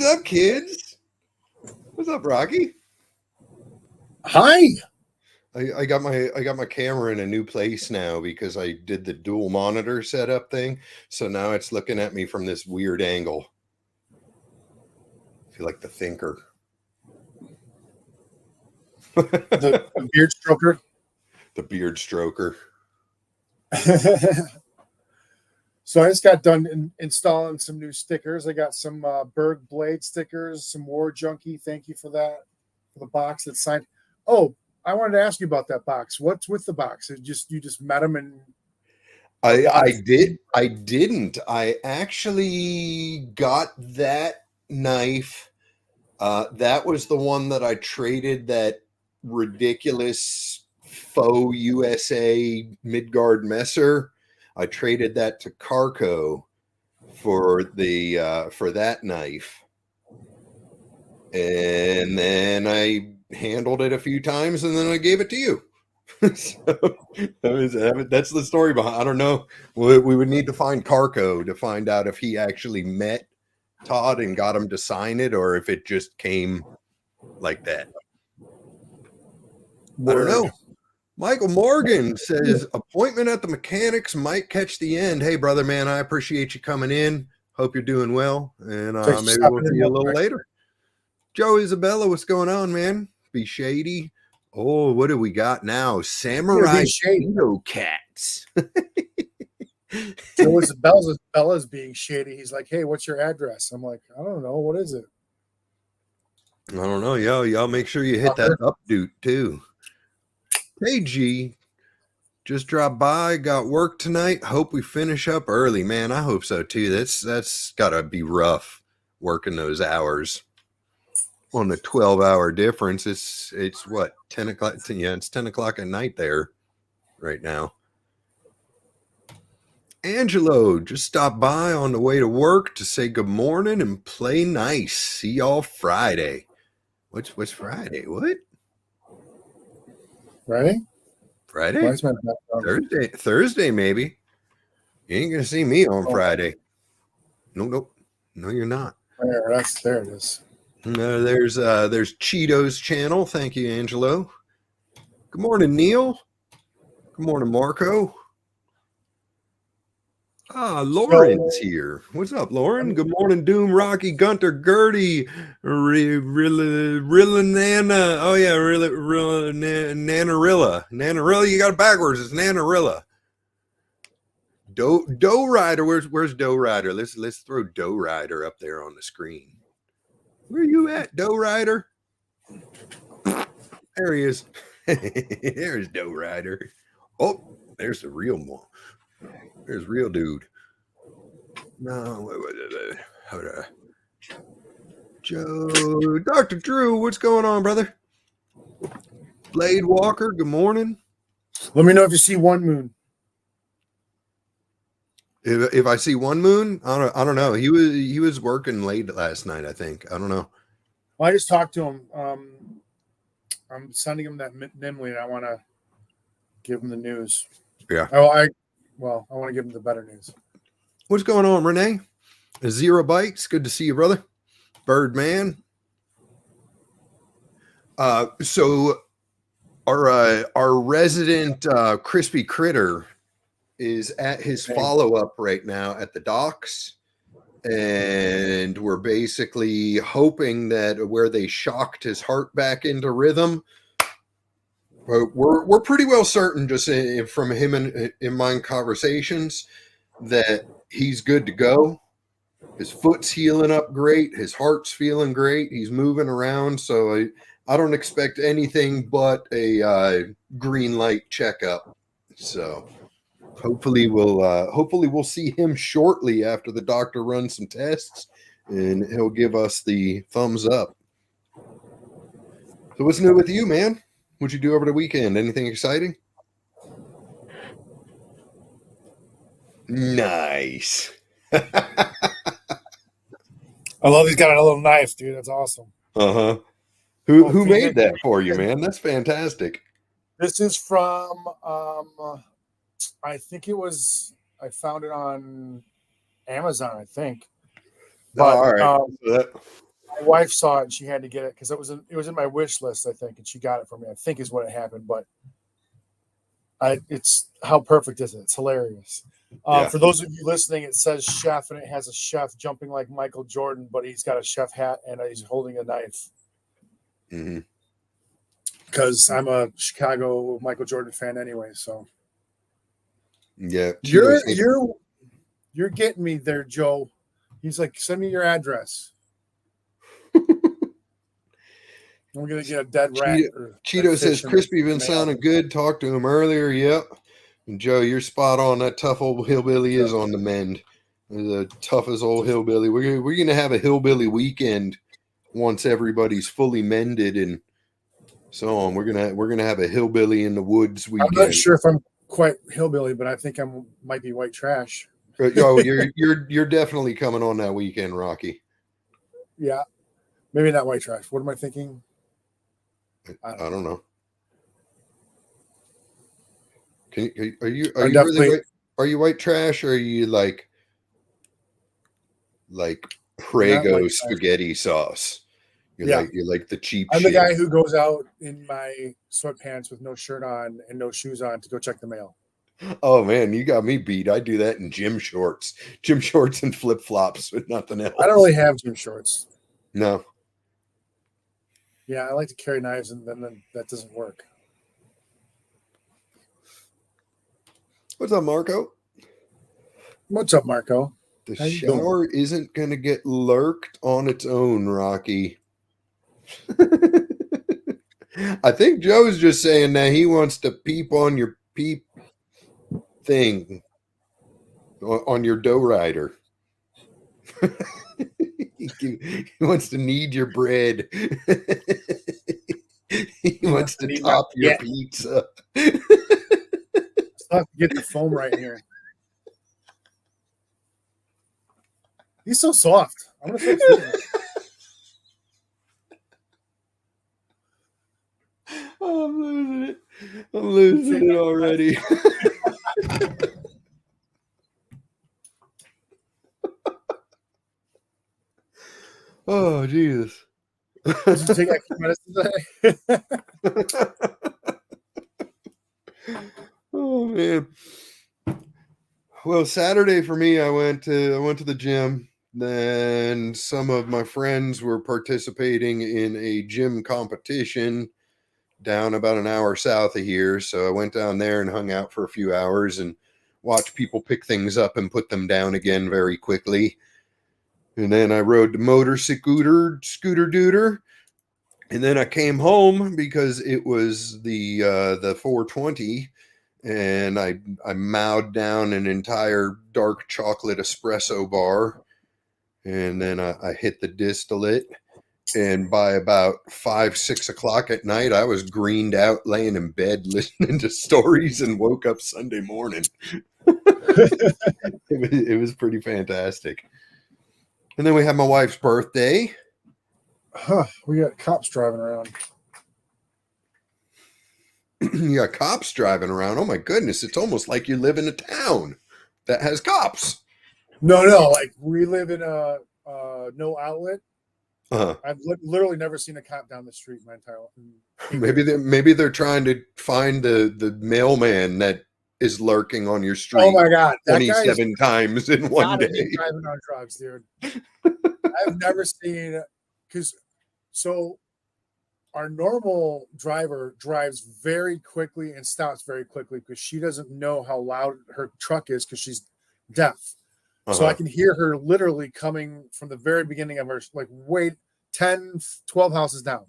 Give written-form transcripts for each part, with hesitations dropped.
up, kids? What's up, Rocky? Hi. I got my camera in a new place now because I did the dual monitor setup thing. So now it's looking at me from this weird angle. I feel like the thinker. The beard stroker. The beard stroker. So I just got done installing some new stickers. I got some Berg Blade stickers, some War Junkie. Thank you for that, for the box that's signed. Oh, I wanted to ask you about that box. What's with the box? You just met him and I didn't. I actually got that knife. That was the one that I traded that ridiculous faux USA Midgard Messer. I traded that to Carco for that knife, and then I handled it a few times, and then I gave it to you. So that's the story behind. I don't know. We would need to find Carco to find out if he actually met Todd and got him to sign it, or if it just came like that. I don't know. Michael Morgan says appointment at the mechanics might catch the end. Hey, brother, man, I appreciate you coming in. Hope you're doing well, and maybe we'll see you a little later. Joe Isabella, what's going on, man? Be shady. Oh, what do we got now? Samurai Shadow Cats. Joe Isabella's being shady. He's like, hey, what's your address? I'm like, I don't know. What is it? I don't know. Y'all make sure you hit that update too. Hey, G, just dropped by. Got work tonight. Hope we finish up early, man. I hope so too. That's gotta be rough working those hours. On the 12-hour difference, it's what, 10 o'clock? Yeah, it's 10 o'clock at night there right now. Angelo just stopped by on the way to work to say good morning and play nice. See y'all Friday. What's Friday? What? Friday? Thursday, maybe. You ain't gonna see me on Friday. Nope. No, you're not. There it is. There's Cheeto's channel. Thank you, Angelo. Good morning, Neil. Good morning, Marco. Lauren's here. What's up, Lauren? Good morning, Doom, Rocky, Gunter, Gertie, Rilla Nana. Oh yeah, Rilla Nanarilla. Nanarilla, you got it backwards. It's Nanarilla. Doe Rider. Where's Doe Rider? Let's throw Doe Rider up there on the screen. Where you at, Doe Rider? There he is. There's Doe Rider. Oh, there's the real one. There's real dude. No, hold on. Joe, Dr. Drew, what's going on, brother? Blade Walker, good morning. Let me know if you see one moon. If I see one moon, I don't know. He was working late last night, I think. I don't know. Well, I just talked to him. I'm sending him that Nimley, and I want to give him the news. Yeah. I want to give him the better news. What's going on, Renee? Zero Bites, good to see you, brother. Birdman. So our resident Crispy Critter is at his follow-up right now at the docks, and we're basically hoping that where they shocked his heart back into rhythm, we're pretty well certain, just from him and in my conversations, that he's good to go. His foot's healing up great. His heart's feeling great. He's moving around. So I don't expect anything but a green light checkup. So hopefully we'll see him shortly after the doctor runs some tests, and he'll give us the thumbs up. So what's new with you, man? What'd you do over the weekend? Anything exciting? Nice. I love he's got a little knife, dude. That's awesome. Uh-huh. Who made that for you, man? That's fantastic. This is from I think I found it on Amazon, I think. But, all right. My wife saw it and she had to get it because it was in my wish list, I think, and she got it for me. I think is what happened, but it's how perfect is it? It's hilarious. Yeah. For those of you listening, it says chef and it has a chef jumping like Michael Jordan, but he's got a chef hat and he's holding a knife. Mm-hmm. Because I'm a Chicago Michael Jordan fan anyway, so Yeah. you're getting me there, Joe. He's like, send me your address. I'm gonna get a dead rat. Cheeto says Crispy been sounding good. Talked to him earlier. Yep. And Joe, you're spot on. That tough old hillbilly is on the mend. The toughest old hillbilly. We're gonna have a hillbilly weekend once everybody's fully mended and so on. We're gonna have a hillbilly in the woods weekend. I'm not sure if I'm quite hillbilly, but I think I might be white trash. Oh, you're definitely coming on that weekend, Rocky. Yeah, maybe not white trash. What am I thinking? I don't know. Are you really white? Are you white trash or are you like Prego spaghetti sauce? You're like the cheap I'm shit. the guy who goes out in my sweatpants with no shirt on and no shoes on to go check the mail. Oh man, you got me beat. I do that in gym shorts and flip flops with nothing else. I don't really have gym shorts. No. Yeah, I like to carry knives, and then that doesn't work. What's up, Marco? What's up, Marco? The shower isn't going to get lurked on its own, Rocky. I think Joe's just saying that he wants to peep on your peep thing on your dough rider. He wants to knead your bread. He wants to top your pizza. Still have to get the foam right here. He's so soft. I'm gonna fix it. Oh, I'm losing it. I'm losing it already. Oh, Jesus. Did you take extra medicine today? Oh man. Well, Saturday for me, I went to the gym. Then some of my friends were participating in a gym competition down about an hour south of here. So I went down there and hung out for a few hours and watched people pick things up and put them down again very quickly. And then I rode the scooter dooter. And then I came home because it was the 420, and I mowed down an entire dark chocolate espresso bar, and then I hit the distillate. And by about 5-6 o'clock at night, I was greened out, laying in bed listening to stories, and woke up Sunday morning. It was pretty fantastic. And then we had my wife's birthday. We got cops driving around. You got cops driving around. Oh my goodness. It's almost like you live in a town that has cops. No, like we live in a no outlet. I've literally never seen a cop down the street my entire life. Maybe they're trying to find the mailman that is lurking on your street. Oh my God, 27 times in one day. Driving on drugs, dude. I've never seen so our normal driver drives very quickly and stops very quickly because she doesn't know how loud her truck is because she's deaf. So I can hear her literally coming from the very beginning of her, like, wait, 10, 12 houses down.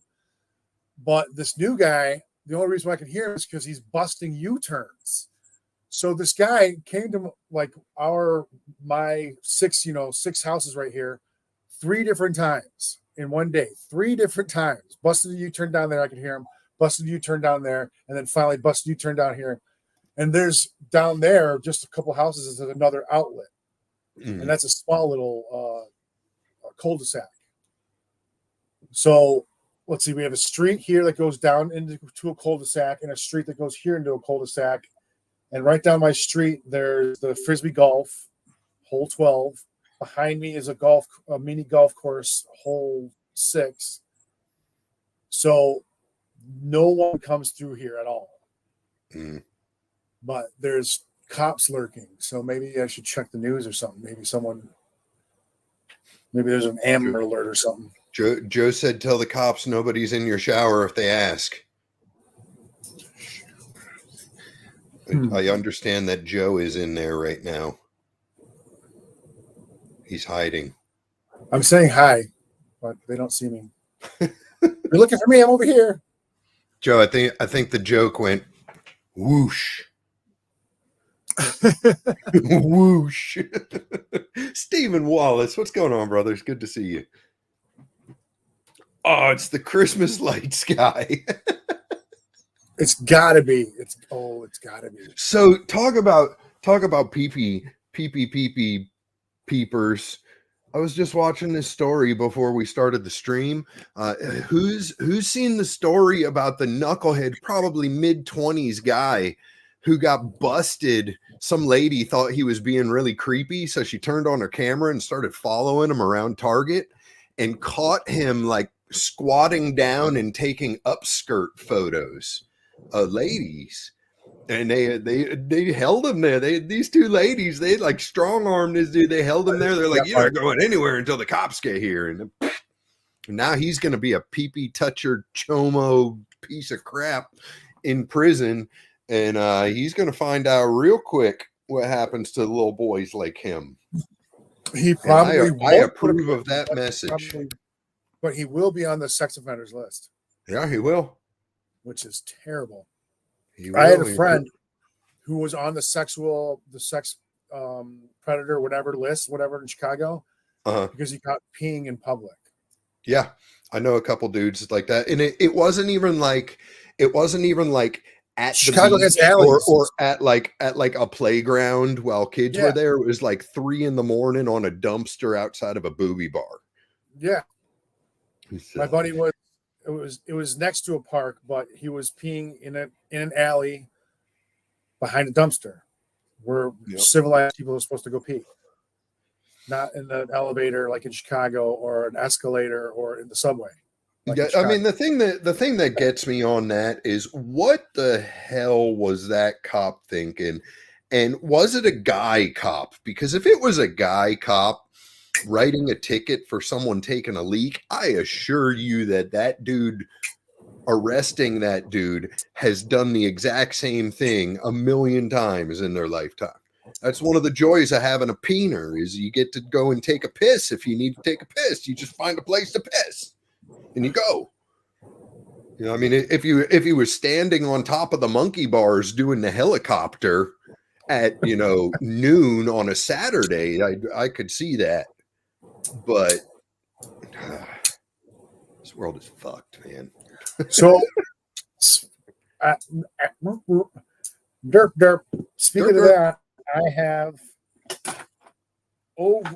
But this new guy, the only reason why I can hear him is because he's busting U-turns. So this guy came to like my six houses right here 3 different times in one day, 3 different times. Busted a U-turn down there, I can hear him. Busted a U-turn down there, and then finally busted a U-turn down here. And there's down there, just a couple houses, is another outlet. Mm-hmm. And that's a small little cul-de-sac. So let's see, we have a street here that goes down into a cul-de-sac and a street that goes here into a cul-de-sac. And right down my street, there's the Frisbee Golf, hole 12. Behind me is a mini golf course, hole 6. So no one comes through here at all. Mm. But there's cops lurking. So maybe I should check the news or something. Maybe there's an Amber alert or something. Joe said, tell the cops nobody's in your shower if they ask. I understand that Joe is in there right now. He's hiding. I'm saying hi, but they don't see me. You're looking for me. I'm over here. Joe, I think the joke went whoosh. Whoosh. Stephen Wallace, what's going on, brother? It's good to see you. Oh, it's the Christmas lights guy. It's gotta be. It's gotta be. So talk about pee peepers. I was just watching this story before we started the stream. Who's seen the story about the knucklehead, probably mid-20s guy who got busted? Some lady thought he was being really creepy, so she turned on her camera and started following him around Target and caught him like squatting down and taking upskirt photos of ladies. And they held him there. These two ladies, they like strong armed this dude. They held him there. They're like, you're not going anywhere until the cops get here. And now he's going to be a pee-pee toucher, chomo piece of crap in prison. And he's going to find out real quick what happens to little boys like him. He probably I approve of that message. But he will be on the sex offenders list. Yeah, he will. Which is terrible. I had a friend who was on the sex predator, whatever in Chicago, because he caught peeing in public. Yeah, I know a couple dudes like that, and it wasn't even like at Chicago the has beach alleys or at like a playground while kids were there. It was like 3 a.m. on a dumpster outside of a booby bar. Yeah, so. My buddy was. It was next to a park, but he was peeing in an alley behind a dumpster where civilized people are supposed to go pee. Not in an elevator like in Chicago or an escalator or in the subway. Like I mean, the thing that gets me on that is what the hell was that cop thinking? And was it a guy cop? Because if it was a guy cop writing a ticket for someone taking a leak, I assure you that dude arresting that dude has done the exact same thing a million times in their lifetime. That's one of the joys of having a peener is you get to go and take a piss. If you need to take a piss, you just find a place to piss and you go. You know, I mean, if you were standing on top of the monkey bars doing the helicopter at noon on a Saturday, I could see that. But this world is fucked, man. So, derp. Speaking of that, I have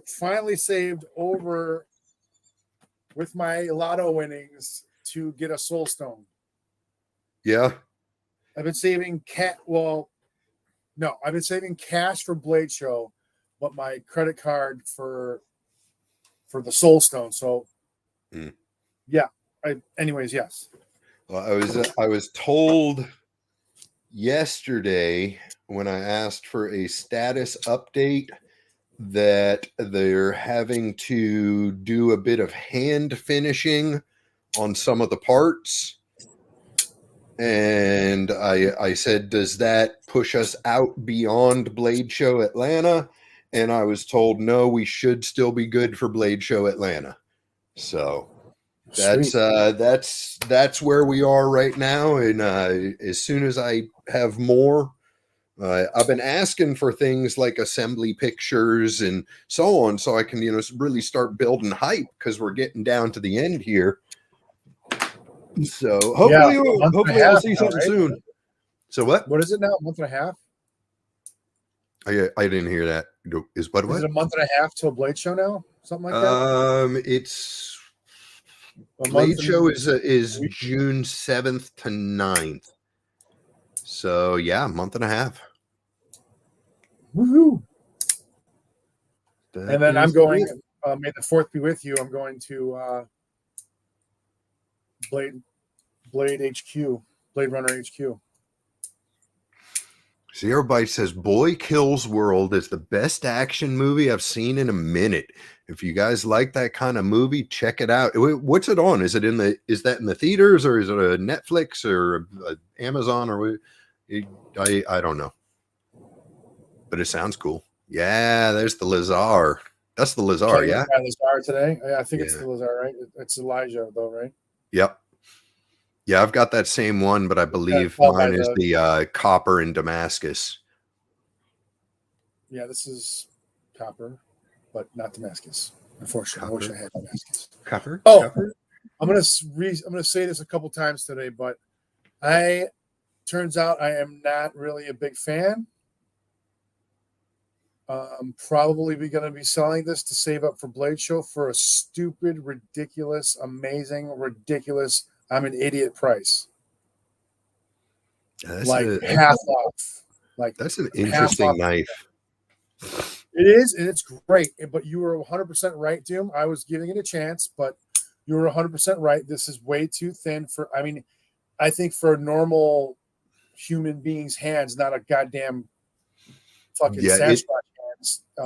finally saved over with my lotto winnings to get a soul stone. Yeah, I've been saving I've been saving cash for Blade Show, but my credit card for the soul stone. So, yeah. Yes. Well, I was told yesterday when I asked for a status update that they're having to do a bit of hand finishing on some of the parts. And I said, does that push us out beyond Blade Show Atlanta? And I was told, no, we should still be good for Blade Show Atlanta. So that's where we are right now. And as soon as I have more, I've been asking for things like assembly pictures and so on, so I can really start building hype because we're getting down to the end here. So hopefully I'll see something soon. So what? What is it now? A month and a half? I didn't hear that. Is it a month and a half till Blade Show now? Something like that? It's Blade Show is June 7th to 9th. So yeah, a month and a half. Woohoo! And then I'm going. May the 4th be with you. I'm going to Blade HQ, Blade Runner HQ. Zero Bite says, Boy Kills World is the best action movie I've seen in a minute. If you guys like that kind of movie, check it out. What's it on? Is that in the theaters, or is it a Netflix or a Amazon, or I don't know. But it sounds cool. Yeah, there's the Lazar. That's the Lazar, yeah? Lazar today. I think it's the Lazar, right? It's Elijah, though, right? Yep. Yeah, I've got that same one, but I believe mine is the Copper in Damascus. Yeah, this is Copper, but not Damascus. Unfortunately, I wish I had Damascus. Copper? Oh, Copper? I'm gonna say this a couple times today, but turns out I am not really a big fan. I'm probably going to be selling this to save up for Blade Show for a stupid, ridiculous, amazing, ridiculous, I'm an idiot price. Half off. That's an interesting knife. It is, and it's great. But you were 100% right, Doom. I was giving it a chance, but you were 100% right. This is way too thin I think for a normal human being's hands, not a goddamn fucking Sasquatch hands.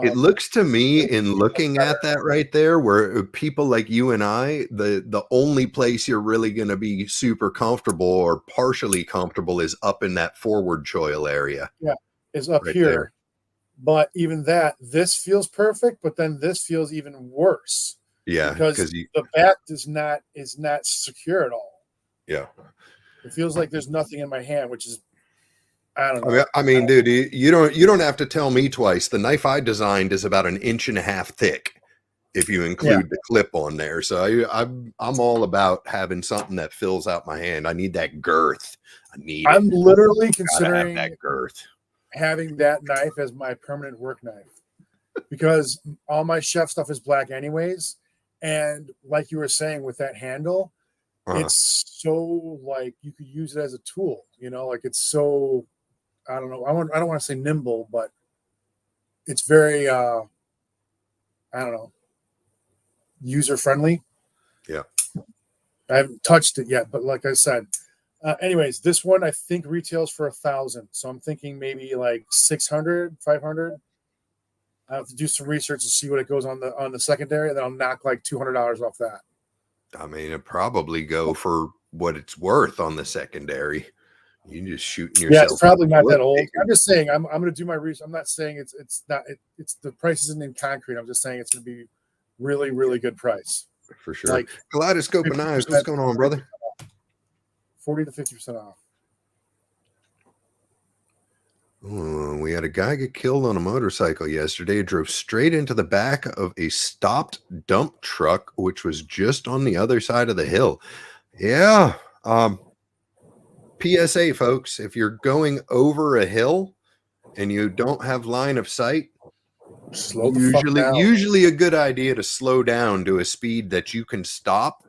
It looks to me, in looking at that right there, where people like you and I, the only place you're really going to be super comfortable or partially comfortable is up in that forward choil area. Yeah, is up here. There. But even that, this feels perfect, but then this feels even worse. Yeah, because the back is not secure at all. Yeah, it feels like there's nothing in my hand, which is, I don't know. I mean, dude, you don't have to tell me twice. The knife I designed is about 1.5 inches thick, if you include the clip on there. So I'm all about having something that fills out my hand. I need that girth. I'm literally considering that girth. Having that knife as my permanent work knife, because all my chef stuff is black anyways. And like you were saying with that handle, it's so like you could use it as a tool, like it's so, I don't know. I don't want to say nimble, but it's very, I don't know, user friendly. Yeah. I haven't touched it yet, but like I said, anyways, this one I think retails for $1,000. So I'm thinking maybe like 600, 500. I have to do some research to see what it goes on the secondary, and then I'll knock like $200 off that. I mean, it'd probably go for what it's worth on the secondary. You just shooting yourself. Yeah, it's probably not that old. I'm just saying I'm going to do my research. I'm not saying it's not. It's the price isn't in concrete. I'm just saying it's going to be really, really good price. For sure. Like Kaleidoscope of Knives. What's going on, brother? 40 to 50% off. We had a guy get killed on a motorcycle yesterday. Drove straight into the back of a stopped dump truck, which was just on the other side of the hill. Yeah. PSA, folks, if you're going over a hill and you don't have line of sight, usually a good idea to slow down to a speed that you can stop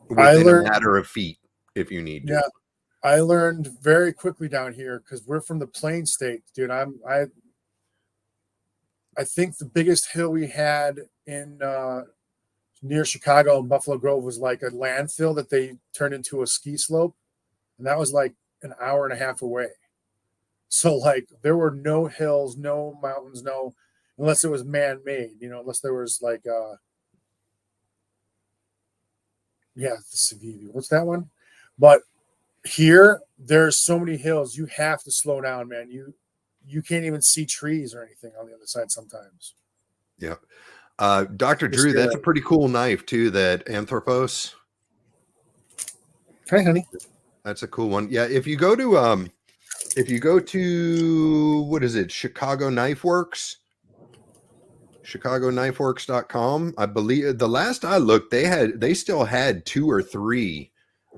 within a matter of feet if you need to. Yeah. I learned very quickly down here because we're from the Plain State, dude. I think the biggest hill we had in near Chicago and Buffalo Grove was like a landfill that they turned into a ski slope, and that was like an hour and a half away. So like there were no hills, no mountains, unless it was man-made, unless there was like the Civivi. What's that one? But here, there's so many hills. You have to slow down, man. You can't even see trees or anything on the other side sometimes. Yeah. Dr. Drew, that's a pretty cool knife too, that Anthropos. Hi, honey. That's a cool one. Yeah, if you go to what is it? Chicago Knife Works. ChicagoKnifeWorks.com. I believe the last I looked, they still had 2 or 3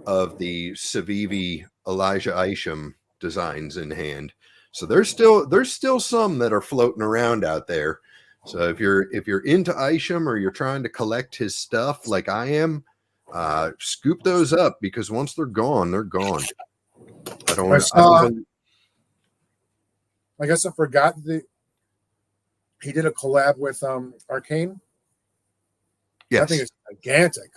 of the Civivi Elijah Isham designs in hand. So there's still some that are floating around out there. So if you're into Isham or you're trying to collect his stuff like I am, scoop those up, because once they're gone, they're gone. I guess I forgot he did a collab with Arcane. Yes. I think it's gigantic.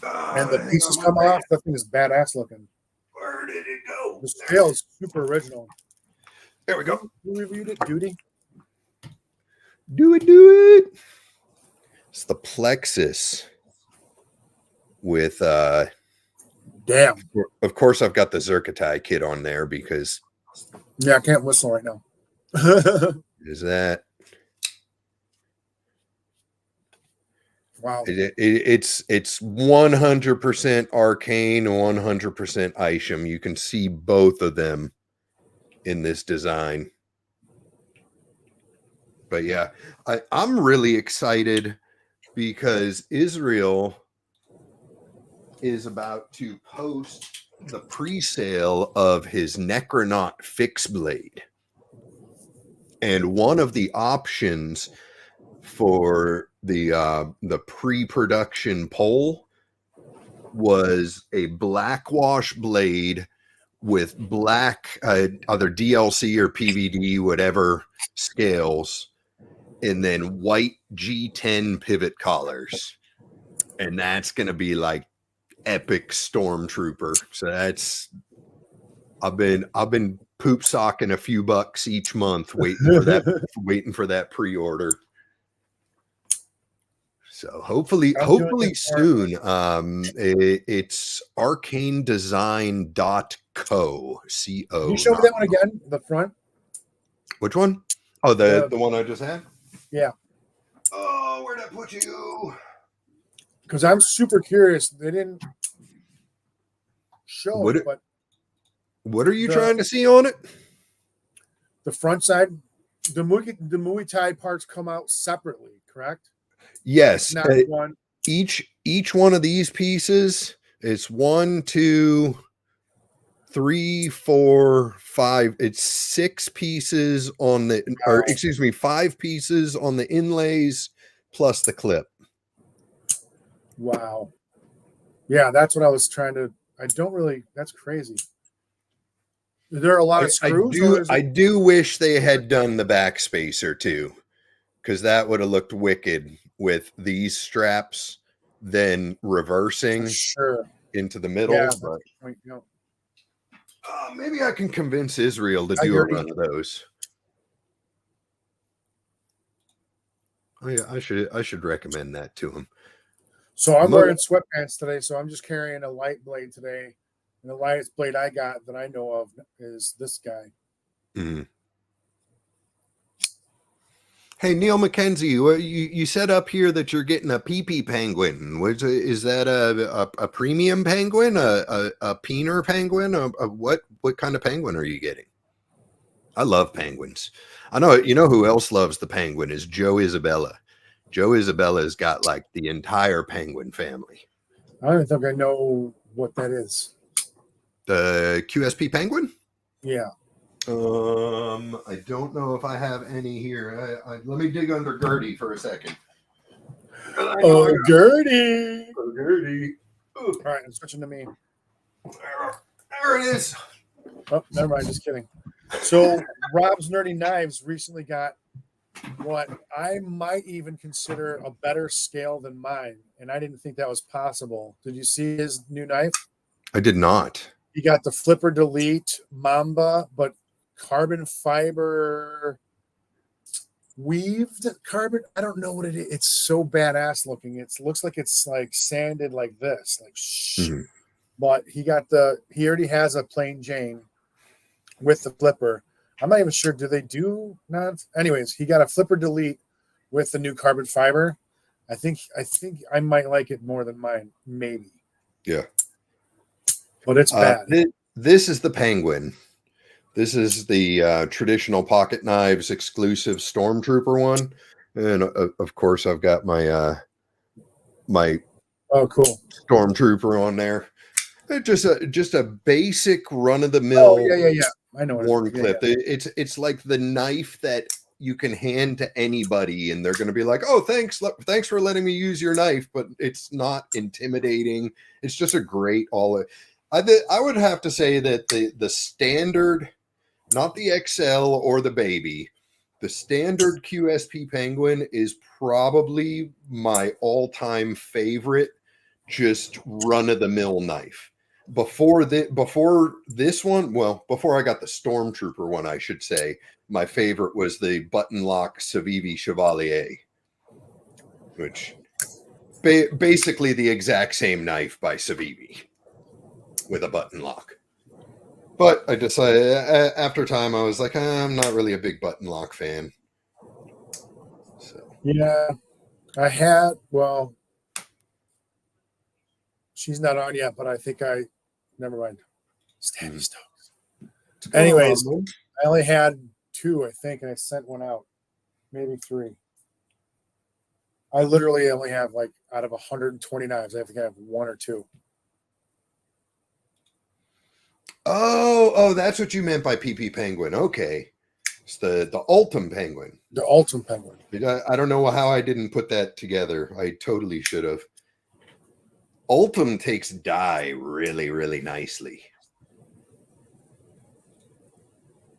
And the Hang pieces on come one off. second. That thing is badass looking. Where did it go? The scale is super original. There we go. Who reviewed it? Duty? Do it. It's the Plexus with Damn. of course I've got the Zerkatai kit on there because Yeah, I can't whistle right now. is that Wow. it's 100% Arcane, 100% Isham. You can see both of them in this design. But yeah, I'm really excited because Israel is about to post the pre-sale of his Necronaut fixed blade. And one of the options for the pre-production poll was a blackwash blade with black either DLC or PVD, whatever scales, and then white G10 pivot collars. And that's going to be like epic stormtrooper. So that's I've been poop socking a few bucks each month waiting for that pre-order. So hopefully soon. It's arcanedesign.co. C-O. Can you show me that one again? The front? Which one? Oh, the one I just had? Yeah. Oh, where'd I put you? Because I'm super curious. They didn't show it, but what are you trying to see on it? The front side, the Muay Thai parts come out separately, correct? Yes. Not one. Each one of these pieces, it's 1, 2, 3, 4, 5. It's 6 pieces on the, or excuse me, 5 pieces on the inlays plus the clip. Wow. Yeah, that's what I was trying to. That's crazy. Is there a lot of screws? I do wish they had done the backspacer too, because that would have looked wicked with these straps then reversing into the middle. Yeah, but no. Maybe I can convince Israel to do a run of those. Oh yeah, I should recommend that to him. So I'm wearing sweatpants today, so I'm just carrying a light blade today. And the lightest blade I got that I know of is this guy. Mm-hmm. Hey, Neil McKenzie, you said up here that you're getting a PP penguin. Is that a premium penguin, a peener penguin? What kind of penguin are you getting? I love penguins. I know, you know who else loves the penguin is Joe Isabella. Joe Isabella's got like the entire penguin family. I don't think I know what that is. The QSP penguin? Yeah. I don't know if I have any here. Let me dig under Gertie for a second. Oh, Gertie. Oh, Gertie. All right, I'm switching to me. There it is. Oh, never mind. Just kidding. So Rob's Nerdy Knives recently got what I might even consider a better scale than mine, and I didn't think that was possible. Did you see his new knife? I did not. He got the Flipper Delete Mamba, but carbon fiber weaved carbon. I don't know what it is. It's so badass looking. It looks like it's like sanded like this, like But he already has a plain Jane with the flipper. I'm not even sure. Do they do not? Anyways, he got a Flipper Delete with the new carbon fiber. I think I might like it more than mine, maybe. Yeah. But it's bad. This is the penguin. This is the traditional pocket knives exclusive Stormtrooper one, and of course I've got my my cool Stormtrooper on there. Just a basic run of the mill. Oh yeah. I know Worn clip. Yeah. It's like the knife that you can hand to anybody, and they're going to be like, "Oh, thanks for letting me use your knife," but it's not intimidating. It's just a great I would have to say that the standard, not the XL or the baby, the standard QSP Penguin is probably my all-time favorite just run of the mill knife. Before this one, well, before I got the Stormtrooper one, I should say, my favorite was the button lock Civivi Chevalier, which basically the exact same knife by Civivi with a button lock. But I decided after time, I was like, I'm not really a big button lock fan. So Yeah, I had, well, she's not on yet, but I think never mind. Stabby Stokes. Anyways, I only had 2, I think, and I sent one out. Maybe 3. I literally only have, like, out of 120 knives, I think I have 1 or 2. Oh, that's what you meant by PP Penguin. Okay. It's the Ultim Penguin. The Ultim Penguin. I don't know how I didn't put that together. I totally should have. Ultim takes dye really, really nicely.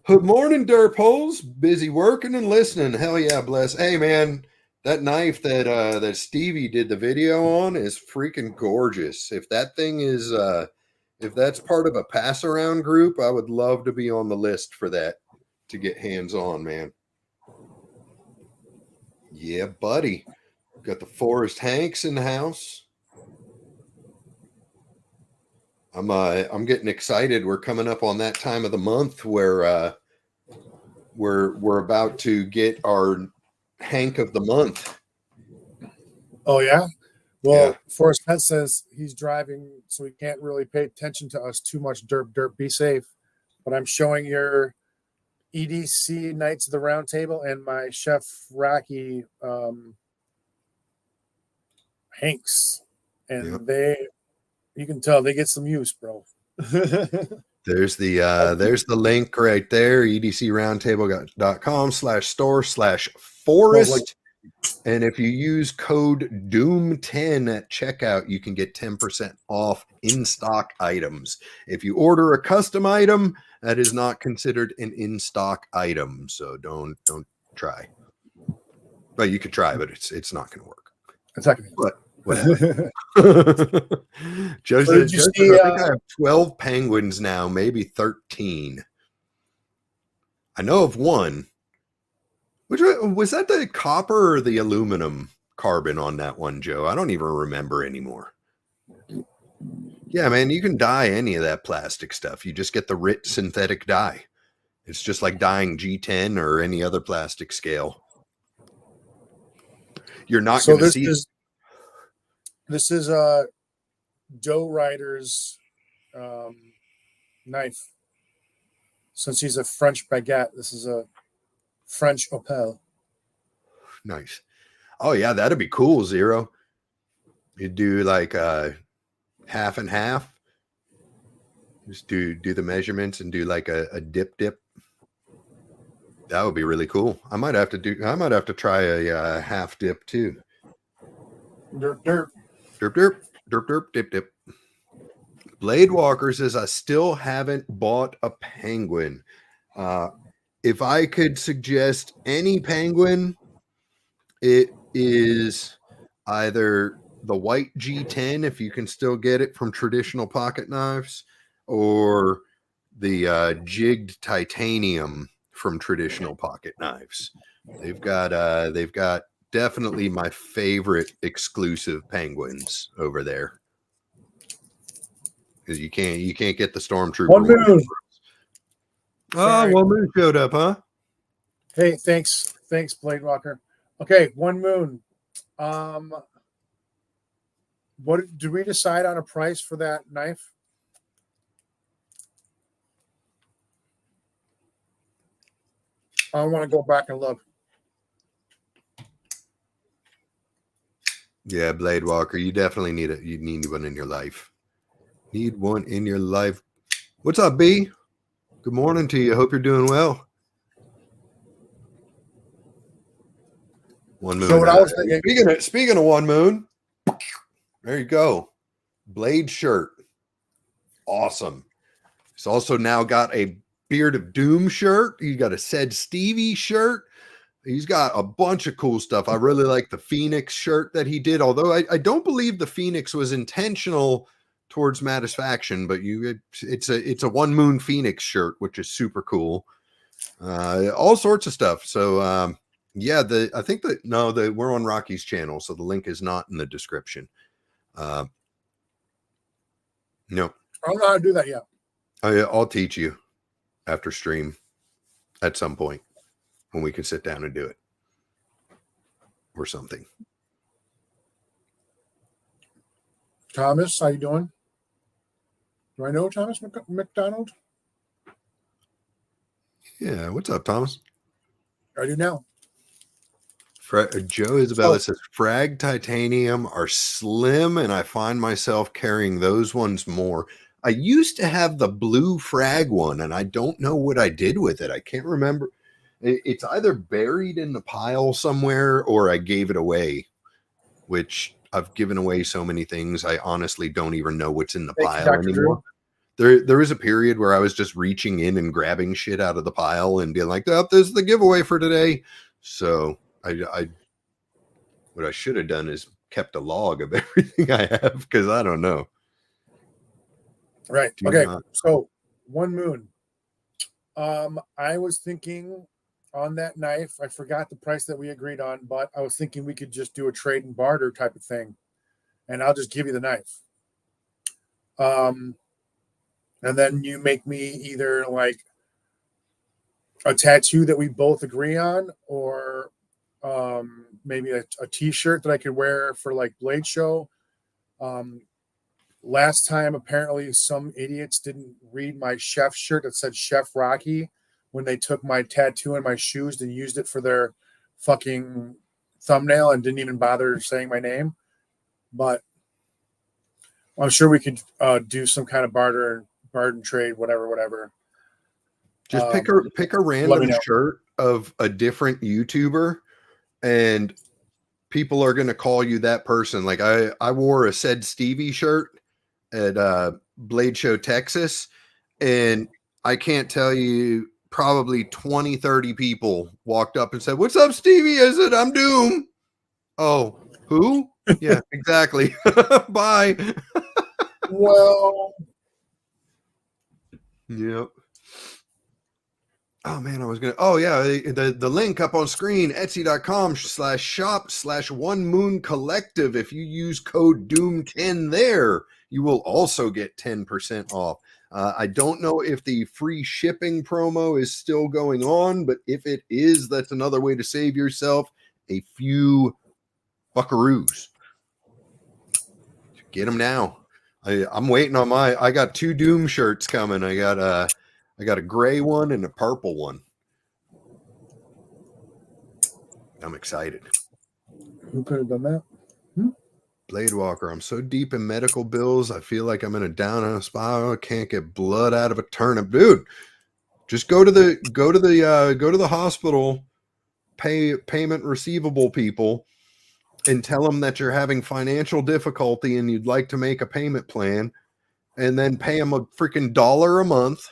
Good morning, Derp Holes. Busy working and listening. Hell yeah, bless. Hey, man, that knife that Stevie did the video on is freaking gorgeous. If that thing is, if that's part of a pass around group, I would love to be on the list for that to get hands on, man. Yeah, buddy. Got the Forrest Hanks in the house. I'm getting excited. We're coming up on that time of the month where we're about to get our Hank of the month. Oh yeah. Well, Yeah. Forrest Hunt says he's driving, so he can't really pay attention to us too much. Derp, be safe. But I'm showing your EDC Knights of the Round Table and my Chef Rocky Hanks, and you can tell they get some use, bro. There's the link right there, edcroundtable.com/store/Forrest. And if you use code DOOM10 at checkout, you can get 10% off in-stock items. If you order a custom item, that is not considered an in-stock item. So don't try. But you could try, but it's not going to work. It's not going to work. Whatever. Joseph, I think I have 12 penguins now, maybe 13. I know of one. Which was that, the copper or the aluminum carbon on that one, Joe? I don't even remember anymore. Yeah, man, you can dye any of that plastic stuff. You just get the RIT synthetic dye. It's just like dyeing G10 or any other plastic scale. You're not going to see. This is Joe Ryder's knife. Since he's a French baguette, this is a French Opel. Nice. Oh yeah, that'd be cool, Zero. You'd do like half and half. Just do the measurements and do like a dip. That would be really cool. I might have to try a half dip too. Derp. Dip. Blade Walker says, I still haven't bought a penguin. If I could suggest any penguin, it is either the white G10, if you can still get it from traditional pocket knives, or the jigged titanium from traditional pocket knives. They've got definitely my favorite exclusive penguins over there. Because you can't get the Stormtrooper. One moon. Oh, One Moon showed up, huh? Hey, thanks, Blade Walker. Okay, One Moon. What did we decide on a price for that knife? I want to go back and look. Yeah, Blade Walker, you definitely need one in your life. Need one in your life. What's up, B? Good morning to you. Hope you're doing well. One Moon. So what I was thinking, speaking of One Moon, there you go. Blade shirt. Awesome. He's also now got a Beard of Doom shirt. You got a Said Stevie shirt. He's got a bunch of cool stuff. I really like the Phoenix shirt that he did, although I don't believe the Phoenix was intentional towards Mattisfaction, but it's a One Moon Phoenix shirt, which is super cool. All sorts of stuff. So yeah, I think that we're on Rocky's channel, so the link is not in the description. No, I don't know how to do that yet. I'll teach you after stream at some point when we can sit down and do it or something. Thomas, how you doing? Do I know Thomas McDonald? Yeah, what's up, Thomas? I do now. Joe Isabella says frag titanium are slim, and I find myself carrying those ones more. I used to have the blue frag one, and I don't know what I did with it. I can't remember. It's either buried in the pile somewhere or I gave it away, which I've given away so many things. I honestly don't even know what's in the pile anymore. There was a period where I was just reaching in and grabbing shit out of the pile and being like, oh, this is the giveaway for today. So what I should have done is kept a log of everything I have, because I don't know. Right. Okay. So One Moon. I was thinking on that knife, I forgot the price that we agreed on, but I was thinking we could just do a trade and barter type of thing, and I'll just give you the knife. And then you make me either like a tattoo that we both agree on, or maybe a t-shirt that I could wear for like Blade Show. Last time, apparently, some idiots didn't read my chef shirt that said Chef Rocky when they took my tattoo and my shoes and used it for their fucking thumbnail and didn't even bother saying my name. But I'm sure we could do some kind of barter and trade, whatever. Just pick a random shirt of a different YouTuber, and people are going to call you that person. Like I wore a Said Stevie shirt at Blade Show, Texas, and I can't tell you, probably 20, 30 people walked up and said, "What's up, Stevie?" I said, "I'm Doom." Oh, who? Yeah, exactly. Bye. Well, yep. Oh man, I was gonna. Oh yeah, the link up on screen: Etsy.com/shop/One Moon Collective. If you use code Doom10 there, you will also get 10% off. I don't know if the free shipping promo is still going on, but if it is, that's another way to save yourself a few buckaroos. Get them now. I'm waiting on I got 2 Doom shirts coming. I got a gray one and a purple one. I'm excited. Who could have done that? Blade Walker, I'm so deep in medical bills, I feel like I'm in a down on a spiral. I can't get blood out of a turnip. Dude, just go to the hospital, payment receivable people, and tell them that you're having financial difficulty and you'd like to make a payment plan, and then pay them a freaking $1 a month.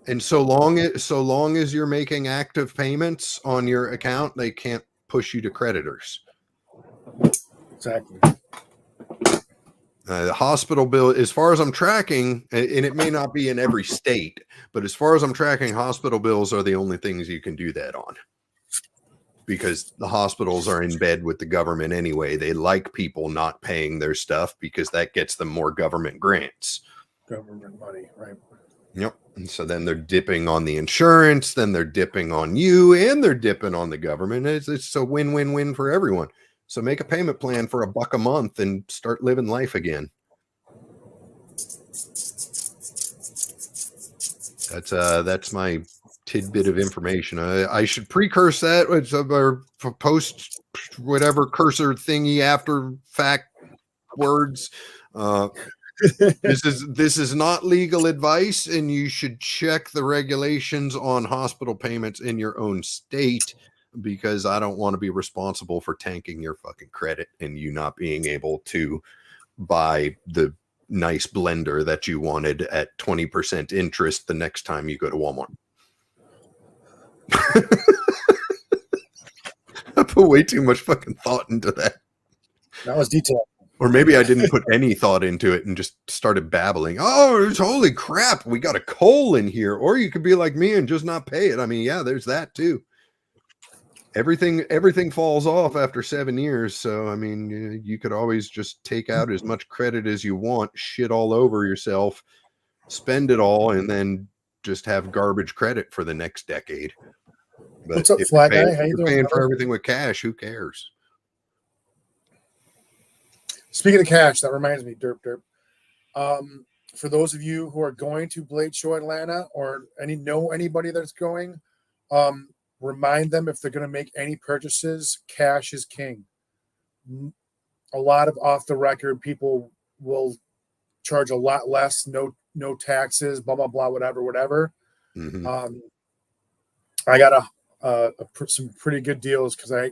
And so long as you're making active payments on your account, they can't push you to creditors. Exactly. The hospital bill, as far as I'm tracking, and it may not be in every state, but as far as I'm tracking, hospital bills are the only things you can do that on, because the hospitals are in bed with the government anyway. They like people not paying their stuff because that gets them more government grants. Government money, right? Yep. And so then they're dipping on the insurance, then they're dipping on you, and they're dipping on the government. It's a win-win-win for everyone. So make a payment plan for $1 a month and start living life again. That's my tidbit of information. I should precurse that or post whatever cursor thingy after fact words. This is not legal advice, and you should check the regulations on hospital payments in your own state, because I don't want to be responsible for tanking your fucking credit and you not being able to buy the nice blender that you wanted at 20% interest the next time you go to Walmart. put way too much fucking thought into that. That was detailed. Or maybe I didn't put any thought into it and just started babbling. Oh, holy crap, we got a coal in here. Or you could be like me and just not pay it. I mean, yeah, there's that too. Everything falls off after 7 years. So, I mean, you could always just take out as much credit as you want, shit all over yourself, spend it all, and then just have garbage credit for the next decade. But what's up, if Fly you're Guy? How you doing, paying for brother? everything with cash, who cares? Speaking of cash, that reminds me, Derp Derp. For those of you who are going to Blade Show Atlanta or know anybody that's going, remind them if they're going to make any purchases, cash is king. A lot of off the record people will charge a lot less, no taxes, blah blah blah, whatever. Mm-hmm. I got some pretty good deals because I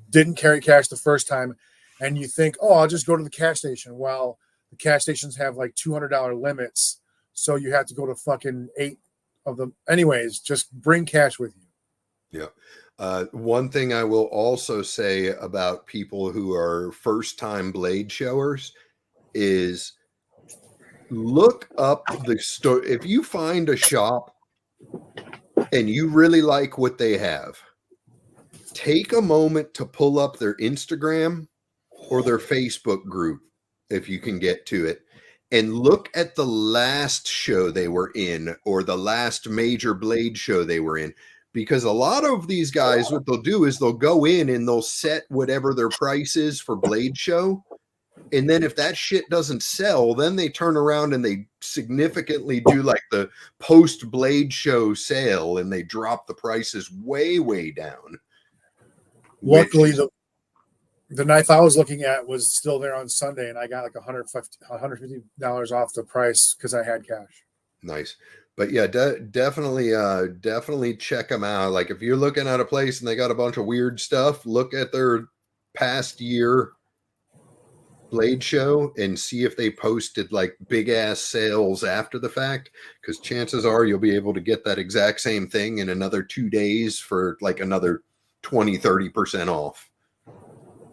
didn't carry cash the first time, and you think, oh, I'll just go to the cash station. Well, the cash stations have like $200 limits, so you have to go to fucking 8 of them. Anyways, just bring cash with you. Yeah. One thing I will also say about people who are first-time blade showers is look up the store. If you find a shop and you really like what they have, take a moment to pull up their Instagram or their Facebook group, if you can get to it, and look at the last show they were in or the last major blade show they were in. Because a lot of these guys, what they'll do is they'll go in and they'll set whatever their price is for blade show. And then if that shit doesn't sell, then they turn around and they significantly do like the post blade show sale and they drop the prices way, way down. Luckily, the knife I was looking at was still there on Sunday, and I got like $150 off the price because I had cash. Nice. But yeah, definitely check them out. Like if you're looking at a place and they got a bunch of weird stuff, look at their past year blade show and see if they posted like big ass sales after the fact, because chances are you'll be able to get that exact same thing in another 2 days for like another 20-30% off.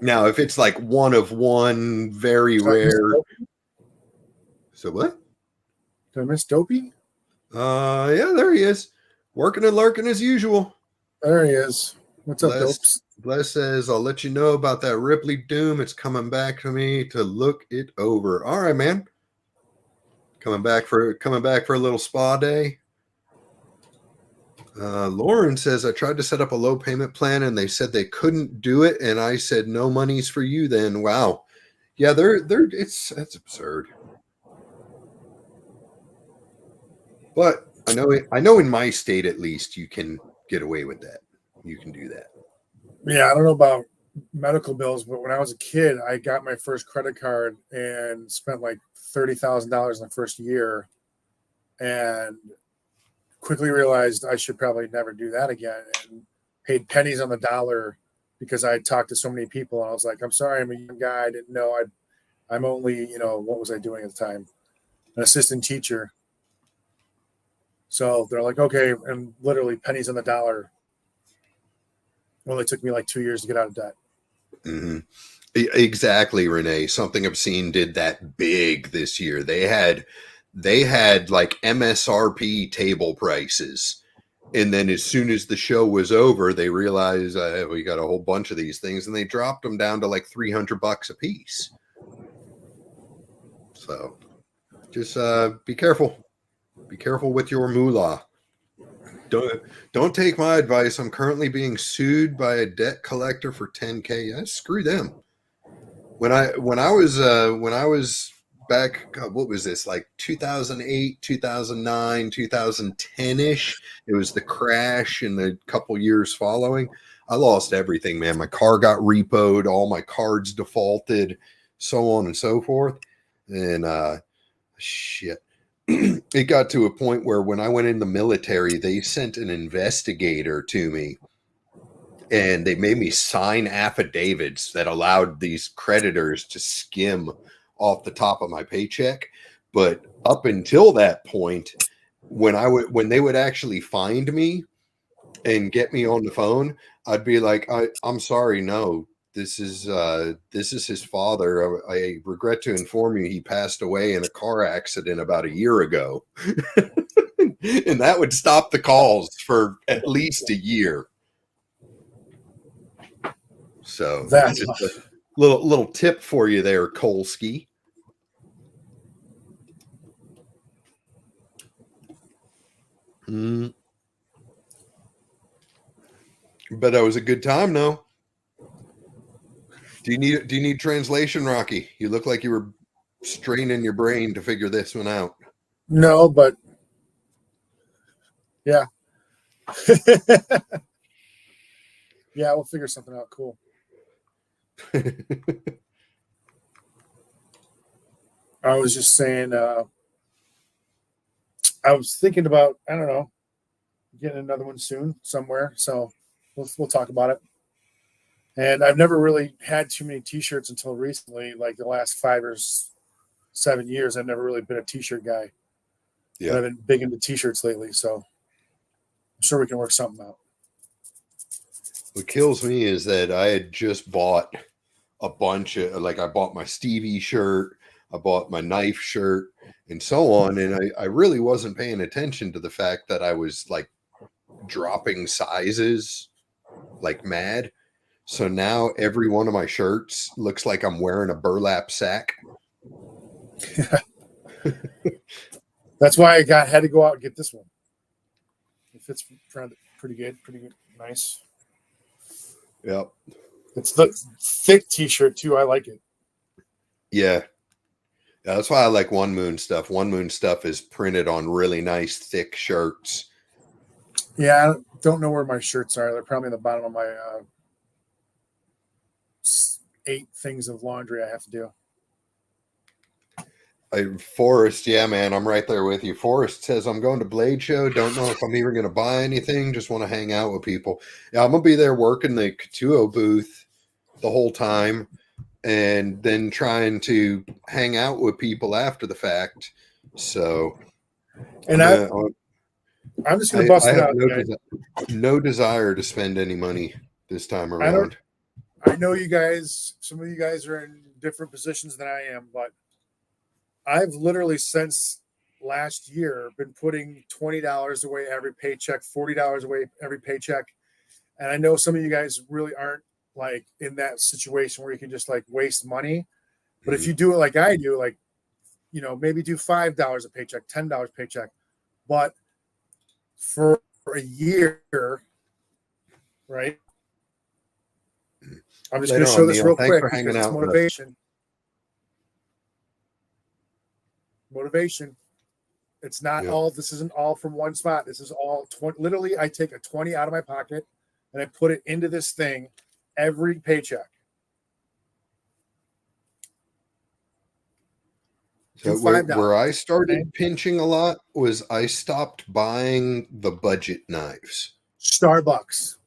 Now if it's like one of one, very rare. So what? Did I miss Dopey? Yeah, there he is, working and lurking as usual. There he is. What's up, Dopes? Bless says, I'll let you know about that Ripley Doom. It's coming back to me to look it over. All right, man. Coming back for a little spa day. Lauren says, I tried to set up a low payment plan and they said they couldn't do it. And I said, no money's for you then. Wow. Yeah, that's absurd. But I know in my state, at least, you can get away with that. You can do that. Yeah, I don't know about medical bills, but when I was a kid, I got my first credit card and spent like $30,000 in the first year, and quickly realized I should probably never do that again, and paid pennies on the dollar because I talked to so many people, and I was like, I'm sorry, I'm a young guy. I didn't know I'm only, what was I doing at the time? An assistant teacher. So they're like, okay, and literally pennies on the dollar. Well, it took me like 2 years to get out of debt. Mm-hmm. Exactly, Renee. Something Obscene did that big this year. They had like MSRP table prices, and then as soon as the show was over, they realized we got a whole bunch of these things, and they dropped them down to like $300 a piece. So just be careful. Be careful with your moolah. Don't take my advice. I'm currently being sued by a debt collector for $10K. Yeah, screw them. When I was back, God, what was this, like 2008, 2009, 2010-ish? It was the crash in the couple years following. I lost everything, man. My car got repoed, all my cards defaulted, so on and so forth. And shit. It got to a point where when I went in the military, they sent an investigator to me and they made me sign affidavits that allowed these creditors to skim off the top of my paycheck. But up until that point, when they would actually find me, and get me on the phone, I'd be like, I'm sorry, no, this is his father. I regret to inform you he passed away in a car accident about a year ago. And that would stop the calls for at least a year. So That's just a little tip for you there, Kolsky. But that was a good time, though. Do you need translation, Rocky? You look like you were straining your brain to figure this one out. no, but yeah. Yeah, we'll figure something out. Cool. I was just saying, I was thinking about, I don't know, getting another one soon somewhere. So we'll talk about it. And I've never really had too many t-shirts until recently, like the last 5 or 7 years. I've never really been a t-shirt guy. Yeah. But I've been big into t-shirts lately. So I'm sure we can work something out. What kills me is that I had just bought a bunch of, like, I bought my Stevie shirt, I bought my knife shirt, and so on. And I really wasn't paying attention to the fact that I was like dropping sizes like mad. So now every one of my shirts looks like I'm wearing a burlap sack. That's why I had to go out and get this one. It fits pretty good, nice. Yep. It's the thick t-shirt too. I like it. Yeah. That's why I like One Moon stuff. One Moon stuff is printed on really nice thick shirts. Yeah, I don't know where my shirts are. They're probably in the bottom of my 8 things of laundry I have to do. Forrest, yeah, man, I'm right there with you. Forrest says, I'm going to Blade Show. Don't know if I'm even going to buy anything. Just want to hang out with people. Yeah, I'm going to be there working the Katuo booth the whole time and then trying to hang out with people after the fact. So, and I'm just going to bust it out. No desire to spend any money this time around. I know you guys, some of you guys are in different positions than I am, but I've literally since last year been putting $20 away every paycheck, $40 away every paycheck. And I know some of you guys really aren't like in that situation where you can just like waste money. But if you do it like I do, like, you know, maybe do $5 a paycheck, $10 a paycheck, but for a year, right? I'm just going to show this real quick because it's motivation. Motivation. It's not all. This isn't all from one spot. This is all 20. Literally, I take a 20 out of my pocket and I put it into this thing every paycheck. So where I started pinching a lot was I stopped buying the budget knives. Starbucks.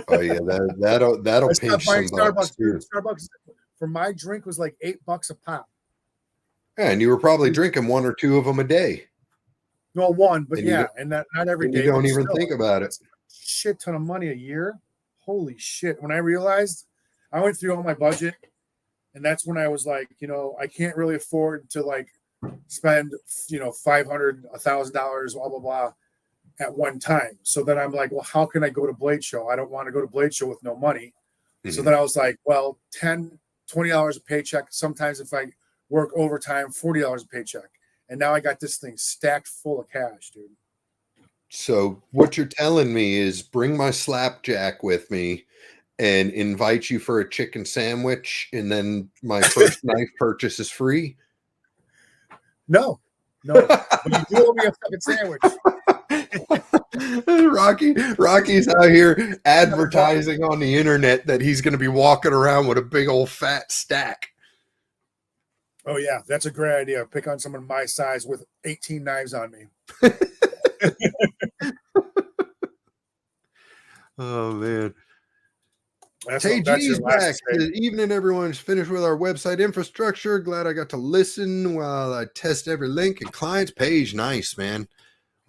Oh yeah, that'll pinch some bucks too. Starbucks for my drink was like $8 a pop. Yeah, and you were probably drinking 1 or 2 of them a day. No, one, but and not every day. You don't even think about it. Shit ton of money a year. Holy shit! When I realized, I went through all my budget, and that's when I was like, you know, I can't really afford to like spend, you know, $500, $1,000, blah blah blah, at one time. So then I'm like, well, how can I go to Blade Show? I don't want to go to Blade Show with no money. Mm-hmm. So then I was like, well, $10, $20 a paycheck. Sometimes if I work overtime, $40 a paycheck. And now I got this thing stacked full of cash, dude. So what you're telling me is bring my slapjack with me and invite you for a chicken sandwich, and then my first knife purchase is free? No. But you do owe me a fucking sandwich. Rocky's out here advertising on the internet that he's going to be walking around with a big old fat stack. Oh, yeah, that's a great idea. Pick on someone my size with 18 knives on me. Oh, man. Hey, G's back. Good evening, everyone. Just finished with our website infrastructure. Glad I got to listen while I test every link and clients page. Nice, man.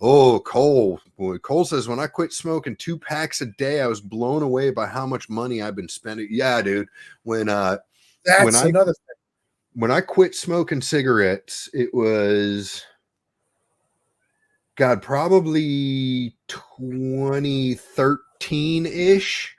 Oh, Cole. Boy, Cole says, when I quit smoking 2 packs a day, I was blown away by how much money I've been spending. Yeah, dude. When when That's I another thing. when I quit smoking cigarettes, it was God, probably 2013-ish.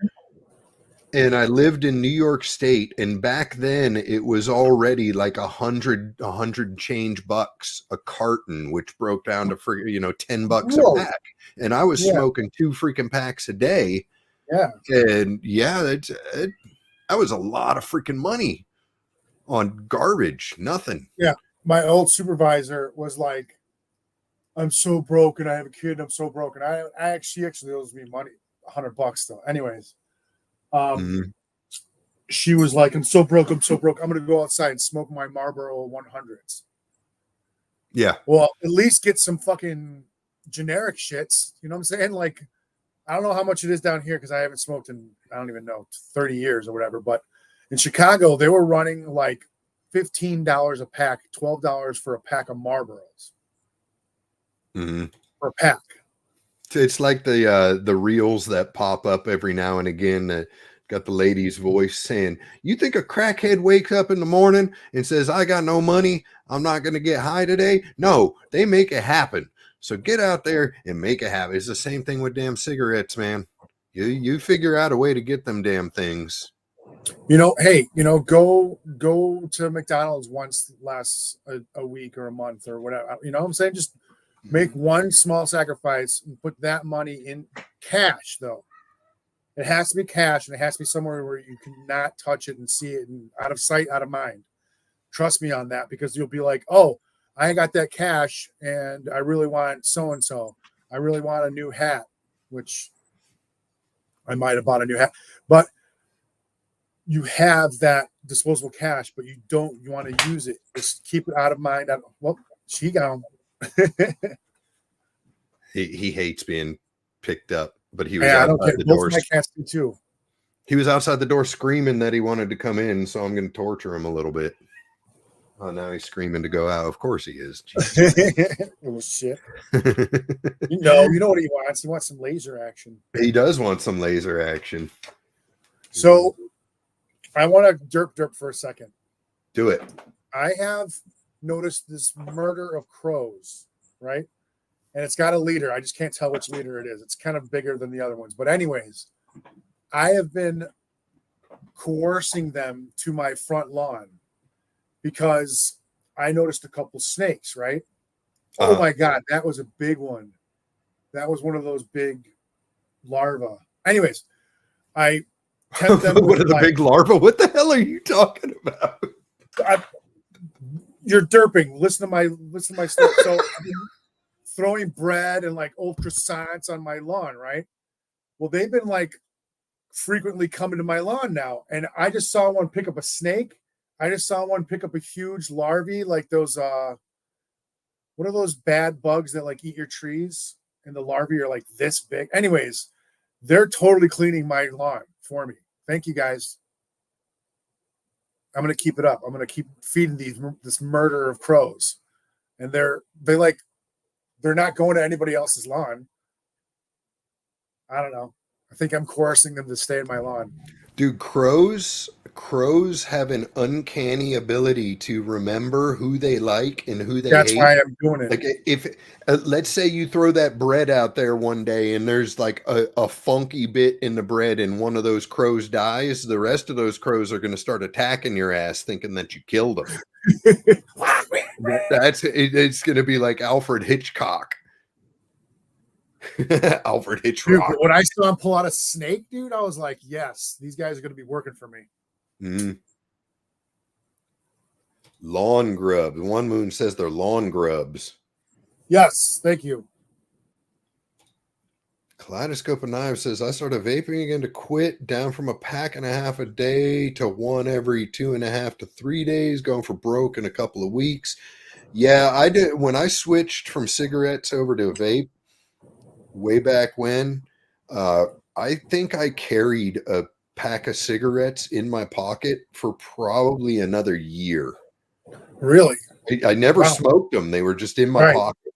And I lived in New York State, and back then it was already like a hundred change bucks a carton, which broke down to $10 a Whoa. pack. And I was Yeah. smoking 2 freaking packs a day. Yeah. And yeah, that was a lot of freaking money on garbage. Nothing. Yeah. My old supervisor was like, I'm so broke and I have a kid and I'm so broke. And she actually owes me money, $100 though. Anyways, Mhm. she was like, I'm so broke. I'm going to go outside and smoke my Marlboro 100s. Yeah. Well, at least get some fucking generic shits. You know what I'm saying? Like, I don't know how much it is down here because I haven't smoked in, I don't even know, 30 years or whatever. But in Chicago, they were running like $15 a pack, $12 for a pack of Marlboros. Mm-hmm. Per pack. It's like the reels that pop up every now and again that got the lady's voice saying, "You think a crackhead wakes up in the morning and says, 'I got no money, I'm not going to get high today'? No, they make it happen. So get out there and make it happen." It's the same thing with damn cigarettes, man. You figure out a way to get them damn things. Hey, go to McDonald's once last a week or a month or whatever. You know what I'm saying? Just make one small sacrifice and put that money in cash, though. It has to be cash, and it has to be somewhere where you cannot touch it and see it, and out of sight, out of mind. Trust me on that, because you'll be like, oh, I got that cash, and I really want so and so. I really want a new hat, which I might have bought a new hat, but you have that disposable cash, but you want to use it. Just keep it out of mind. Well, she gone. He hates being picked up, but he was Yeah, I don't outside care. the Both door. of my cats do too. He was outside the door screaming that he wanted to come in, so I'm going to torture him a little bit. Oh, now he's screaming to go out. Of course he is. Little shit. You know what he wants. He wants some laser action. He does want some laser action. So I want to derp for a second. Do it. I have noticed this murder of crows, right? And it's got a leader. I just can't tell which leader it is. It's kind of bigger than the other ones. But anyways, I have been coercing them to my front lawn because I noticed a couple snakes, right? Oh my God, that was a big one. That was one of those big larvae. Anyways, I tempt them what are the big larvae? What the hell are you talking about? You're derping. Listen to my stuff. So I've been throwing bread and like ultrasonics on my lawn, right? Well, they've been like frequently coming to my lawn now, and I just saw one pick up a snake. I just saw one pick up a huge larvae, like those what are those bad bugs that like eat your trees? And the larvae are like this big. Anyways, they're totally cleaning my lawn for me. Thank you guys. I'm gonna keep it up. I'm gonna keep feeding this murder of crows, and they're not going to anybody else's lawn. I don't know. I think I'm coercing them to stay in my lawn. Dude, crows have an uncanny ability to remember who they like and who they That's hate. why I'm doing it. Like if let's say you throw that bread out there one day and there's like a funky bit in the bread and one of those crows dies, the rest of those crows are going to start attacking your ass thinking that you killed them. It's going to be like Alfred Hitchcock. Alfred Hitchcock. Dude, when I saw him pull out a snake, dude, I was like, yes, these guys are going to be working for me. Lawn grub. One Moon says they're lawn grubs. Yes, thank you. Kaleidoscope of Knives says, I started vaping again to quit, down from a pack and a half a day to one every 2.5 to 3 days, going for broke in a couple of weeks. Yeah, I did. When I switched from cigarettes over to vape way back when, I think I carried a pack of cigarettes in my pocket for probably another year. Really? I never smoked them. They were just in my pocket.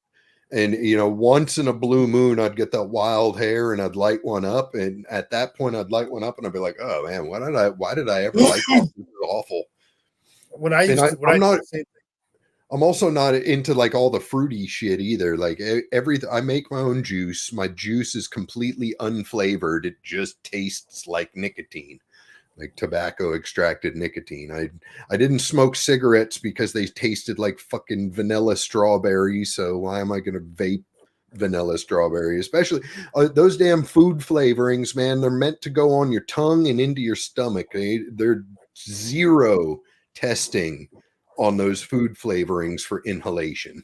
And once in a blue moon, I'd get that wild hair and I'd light one up. And at that point, I'd light one up and I'd be like, "Oh man, why did I ever like this? This is awful." When I And used to, when I'm I did not. the same thing. I'm also not into like all the fruity shit either. Like everything, I make my own juice. My juice is completely unflavored. It just tastes like nicotine, like tobacco extracted nicotine. I didn't smoke cigarettes because they tasted like fucking vanilla strawberry. So why am I going to vape vanilla strawberry? Especially those damn food flavorings, man. They're meant to go on your tongue and into your stomach. They're zero testing on those food flavorings for inhalation.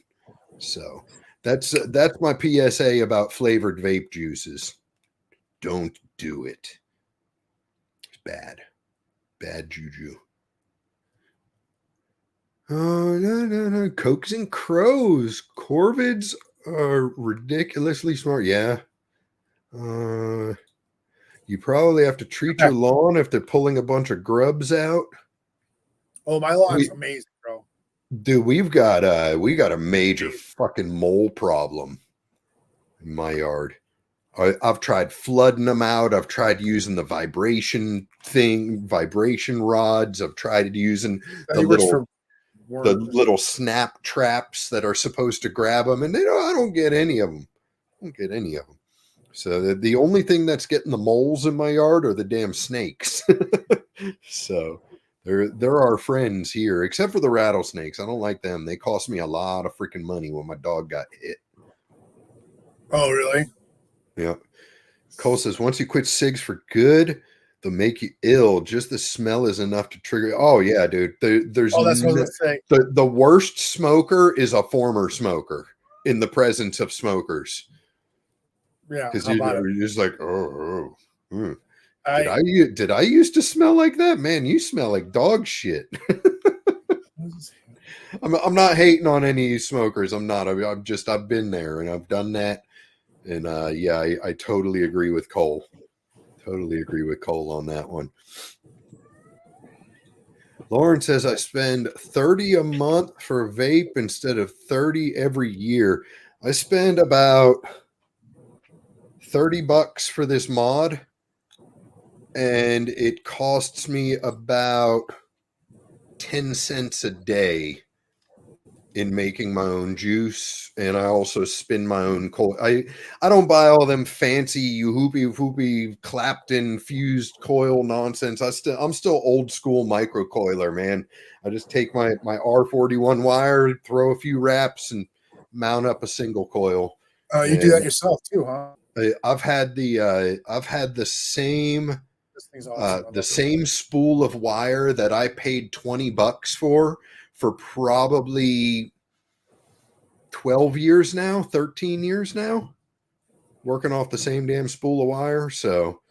So that's my PSA about flavored vape juices. Don't do it. It's bad juju. Oh no. Cokes and crows. Corvids are ridiculously smart. Yeah. You probably have to treat your lawn if they're pulling a bunch of grubs out. Oh, my lawn's amazing, bro. Dude, we got a major fucking mole problem in my yard. I've tried flooding them out. I've tried using the vibration rods. I've tried using the little snap traps that are supposed to grab them, and I don't get any of them. So the only thing that's getting the moles in my yard are the damn snakes. So they're our friends here, except for the rattlesnakes. I don't like them. They cost me a lot of freaking money when my dog got hit. Oh, really? Yeah. Cole says once you quit cigs for good, they'll make you ill. Just the smell is enough to trigger. Oh yeah, dude. There's that's what I was saying. The worst smoker is a former smoker in the presence of smokers. Yeah, because you're just like, did I used to smell like that? Man, you smell like dog shit. I'm not hating on any smokers. I'm not. I've been there and I've done that. And yeah, I totally agree with Cole. Totally agree with Cole on that one. Lauren says I spend $30 a month for a vape instead of $30 every year. I spend about $30 for this mod, and it costs me about 10 cents a day in making my own juice, and I also spin my own coil. I don't buy all them fancy hoopy clapped in fused coil nonsense. I'm still old school microcoiler, man. I just take my R41 wire, throw a few wraps, and mount up a single coil. You do that yourself too, huh? I've had the same awesome. the same spool of wire that I paid $20 for probably 12 years now, 13 years now, working off the same damn spool of wire. So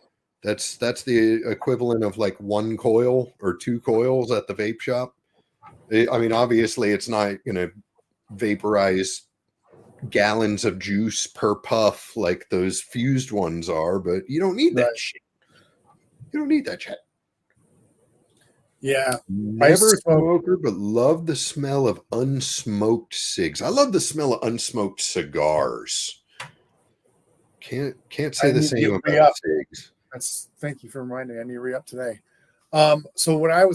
that's the equivalent of like one coil or two coils at the vape shop. I mean, obviously it's not going to vaporize gallons of juice per puff like those fused ones are, but you don't need that shit. You don't need that shit. Yeah. Never a smoker, but love the smell of unsmoked cigs. I love the smell of unsmoked cigars. Can't say the same about cigs. Thank you for reminding me. I need to re-up today. So when I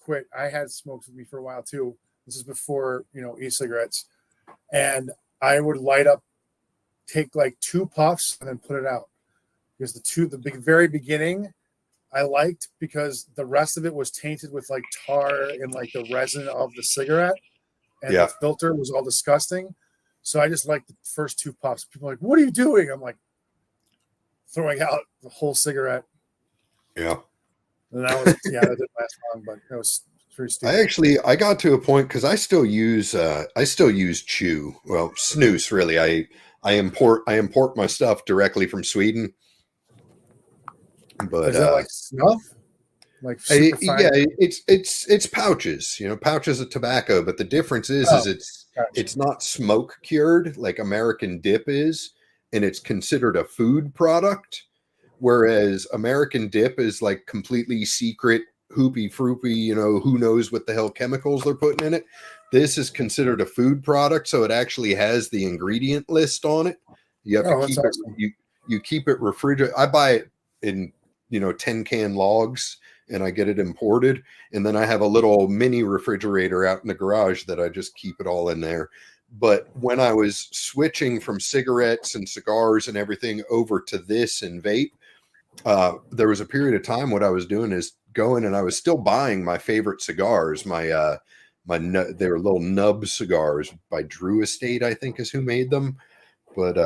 quit, I had smokes with me for a while too. This is before, e-cigarettes. And I would take like 2 puffs and then put it out. Because the very beginning I liked because the rest of it was tainted with like tar and like the resin of the cigarette, and the filter was all disgusting. So I just liked the first 2 puffs. People are like, "What are you doing?" I'm like, throwing out the whole cigarette. Yeah. And that didn't last long, but it was pretty I stupid. I got to a point because I still use chew. Well, snus really. I import my stuff directly from Sweden. But is that like snuff? Like super fine? Yeah, it's pouches, pouches of tobacco. But the difference is it's not smoke cured like American Dip is, and it's considered a food product. Whereas American Dip is like completely secret, hoopy froopy, who knows what the hell chemicals they're putting in it. This is considered a food product, so it actually has the ingredient list on it. You have to Oh, that's keep it. awesome. You keep it refrigerated. I buy it in 10-can logs, and I get it imported. And then I have a little mini refrigerator out in the garage that I just keep it all in there. But when I was switching from cigarettes and cigars and everything over to this and vape, there was a period of time what I was doing is going and I was still buying my favorite cigars. They were little nub cigars by Drew Estate, I think is who made them. But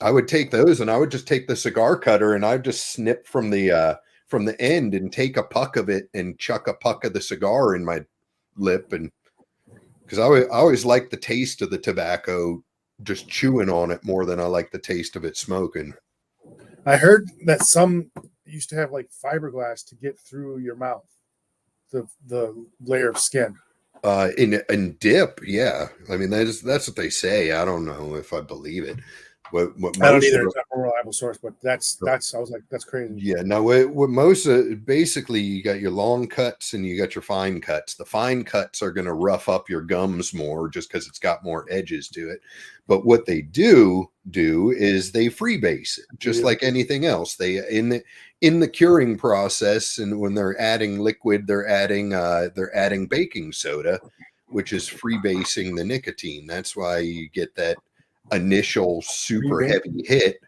I would take those and I would just take the cigar cutter and I'd just snip from the end and take a puck of it and chuck a puck of the cigar in my lip. And because I always like the taste of the tobacco just chewing on it more than I like the taste of it smoking. I heard that some used to have like fiberglass to get through your mouth, the layer of skin. In dip, yeah. I mean, that's what they say. I don't know if I believe it. What I don't most either. of It's not a reliable source, but that's I was like, that's crazy. Yeah, no, what most basically you got your long cuts and you got your fine cuts. The fine cuts are going to rough up your gums more just because it's got more edges to it. But what they do is they freebase it, just like anything else. They in the curing process, and when they're adding liquid, they're adding baking soda, which is freebasing the nicotine. That's why you get that initial super heavy hit.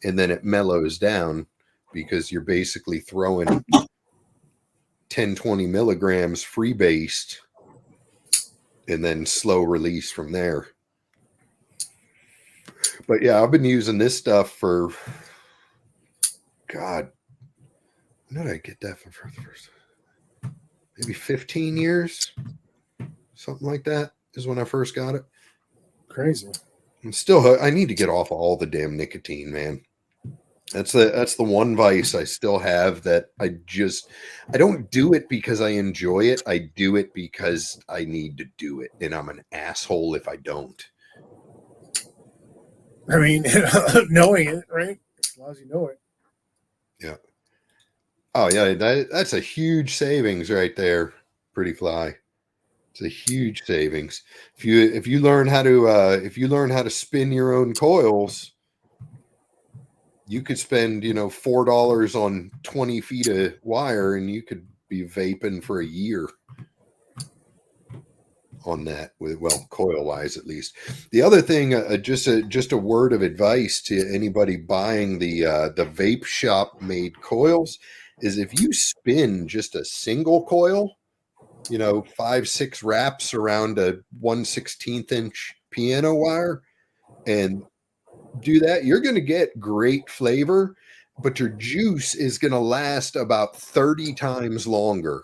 And then it mellows down because you're basically throwing 10, 20 milligrams free-based and then slow release from there. But yeah, I've been using this stuff for, God, when did I get that for the first? Maybe 15 years? Something like that is when I first got it. Crazy. I'm still, I need to get off all the damn nicotine, man. That's the one vice I still have that I don't do it because I enjoy it. I do it because I need to do it. And I'm an asshole if I don't. I mean, knowing it, right? As long as you know it. Yeah. Oh yeah, that's a huge savings right there, Pretty Fly. It's a huge savings. If you learn how to spin your own coils, you could spend, $4 on 20 feet of wire and you could be vaping for a year on that, coil wise, at least. The other thing, just a word of advice to anybody buying the vape shop made coils is if you spin just a single coil, 5-6 wraps around a 1/16 inch piano wire and do that, you're going to get great flavor, but your juice is going to last about 30 times longer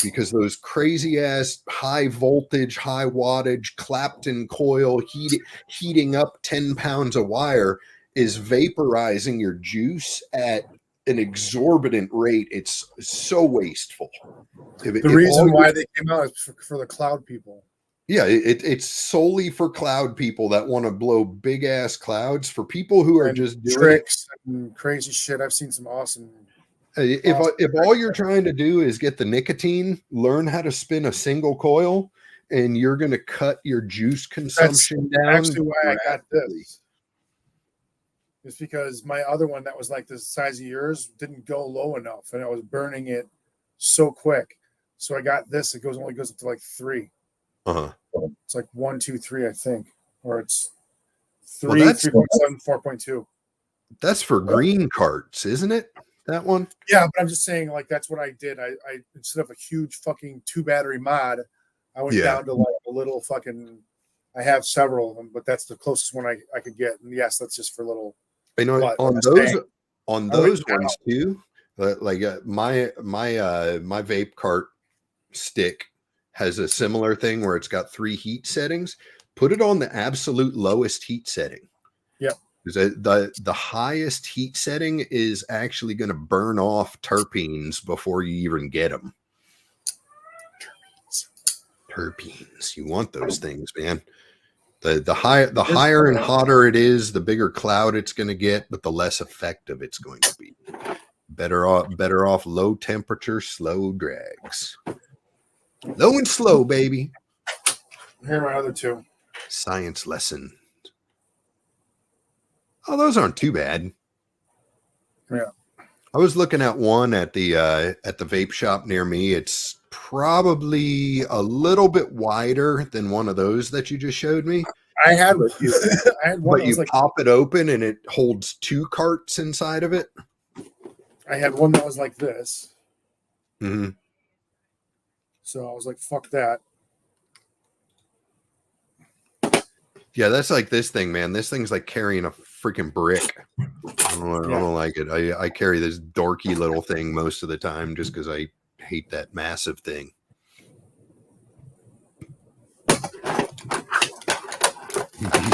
because those crazy ass high voltage, high wattage Clapton coil heating up 10 pounds of wire is vaporizing your juice at an exorbitant rate. It's so wasteful. The reason why they came out is for the cloud people. Yeah, it's solely for cloud people that want to blow big ass clouds. For people who are just doing tricks and crazy shit, I've seen some awesome. If all you're trying to do is get the nicotine, learn how to spin a single coil, and you're going to cut your juice consumption down. Actually, why I got this is because my other one that was like the size of yours didn't go low enough, and I was burning it so quick. So I got this. It only goes up to like 3. It's like 1, 2, 3, I think, or it's 3, 3.7, 4.2. That's for green carts, isn't it? That one? Yeah, but I'm just saying, like, that's what I did. I instead of a huge fucking 2-battery mod, I went down to like a little fucking. I have several of them, but that's the closest one I could get. And yes, that's just for little. I know on those ones too. Like my vape cart stick has a similar thing where it's got 3 heat settings. Put it on the absolute lowest heat setting. Yeah. Because the highest heat setting is actually going to burn off terpenes before you even get them. Terpenes. You want those things, man. The higher and hotter it is, the bigger cloud it's going to get, but the less effective it's going to be. Better off low temperature, slow drags. Low and slow, baby. Here are my other two. Science lesson. Oh, those aren't too bad. Yeah. I was looking at one at the vape shop near me. It's probably a little bit wider than one of those that you just showed me. I had But you, I had one but that you was like pop it open and it holds 2 carts inside of it. I had one that was like this. Mm-hmm. So I was like, fuck that. Yeah, that's like this thing, man. This thing's like carrying a freaking brick. I don't like it. I carry this dorky little thing most of the time just because I hate that massive thing.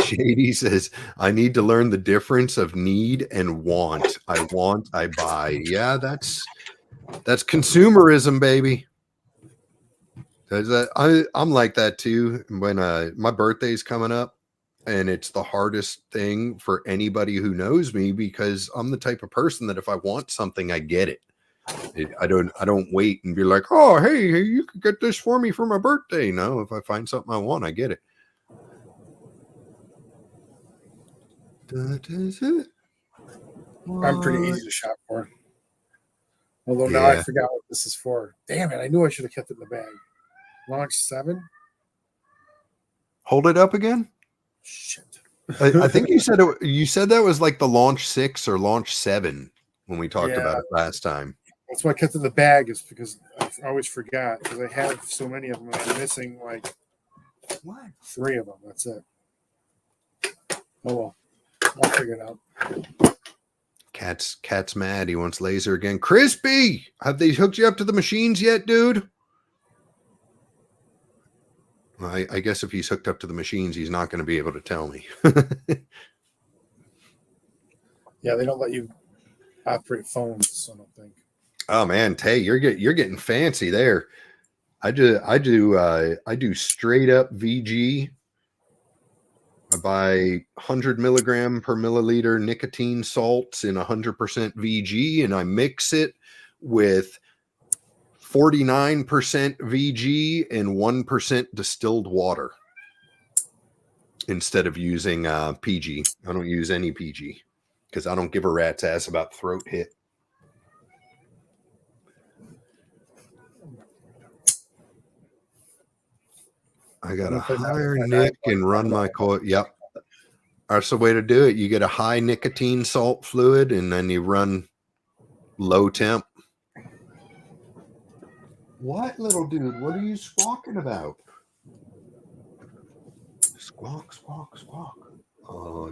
Shady says, I need to learn the difference of need and want. I want, I buy. Yeah, that's consumerism, baby. I'm like that too. When my birthday's coming up, and it's the hardest thing for anybody who knows me because I'm the type of person that if I want something, I get it. I don't wait and be like, oh, hey, you could get this for me for my birthday. No, if I find something I want, I get it. I'm pretty easy to shop for. Although now I forgot what this is for. Damn it! I knew I should have kept it in the bag. Launch 7. Hold it up again. Shit. I think you said that was like the launch 6 or launch 7 when we talked about it last time. That's why I kept it in the bag, is because I always forgot because I have so many of them and I'm missing like 3 of them. That's it. Oh well, I'll figure it out. Cat's mad. He wants laser again. Crispy, have they hooked you up to the machines yet, dude? Well, I guess if he's hooked up to the machines, he's not going to be able to tell me. Yeah, they don't let you operate phones, I don't think. Oh man, Tay, you're getting fancy there. I do straight up VG. I buy 100 milligram per milliliter nicotine salts in 100% VG, and I mix it with 49% VG and 1% distilled water instead of using PG. I don't use any PG because I don't give a rat's ass about throat hit. I got to hire Nick and run my coil. Yep. That's the way to do it. You get a high nicotine salt fluid and then you run low temp. What, little dude? What are you squawking about? Squawk, squawk, squawk. Oh,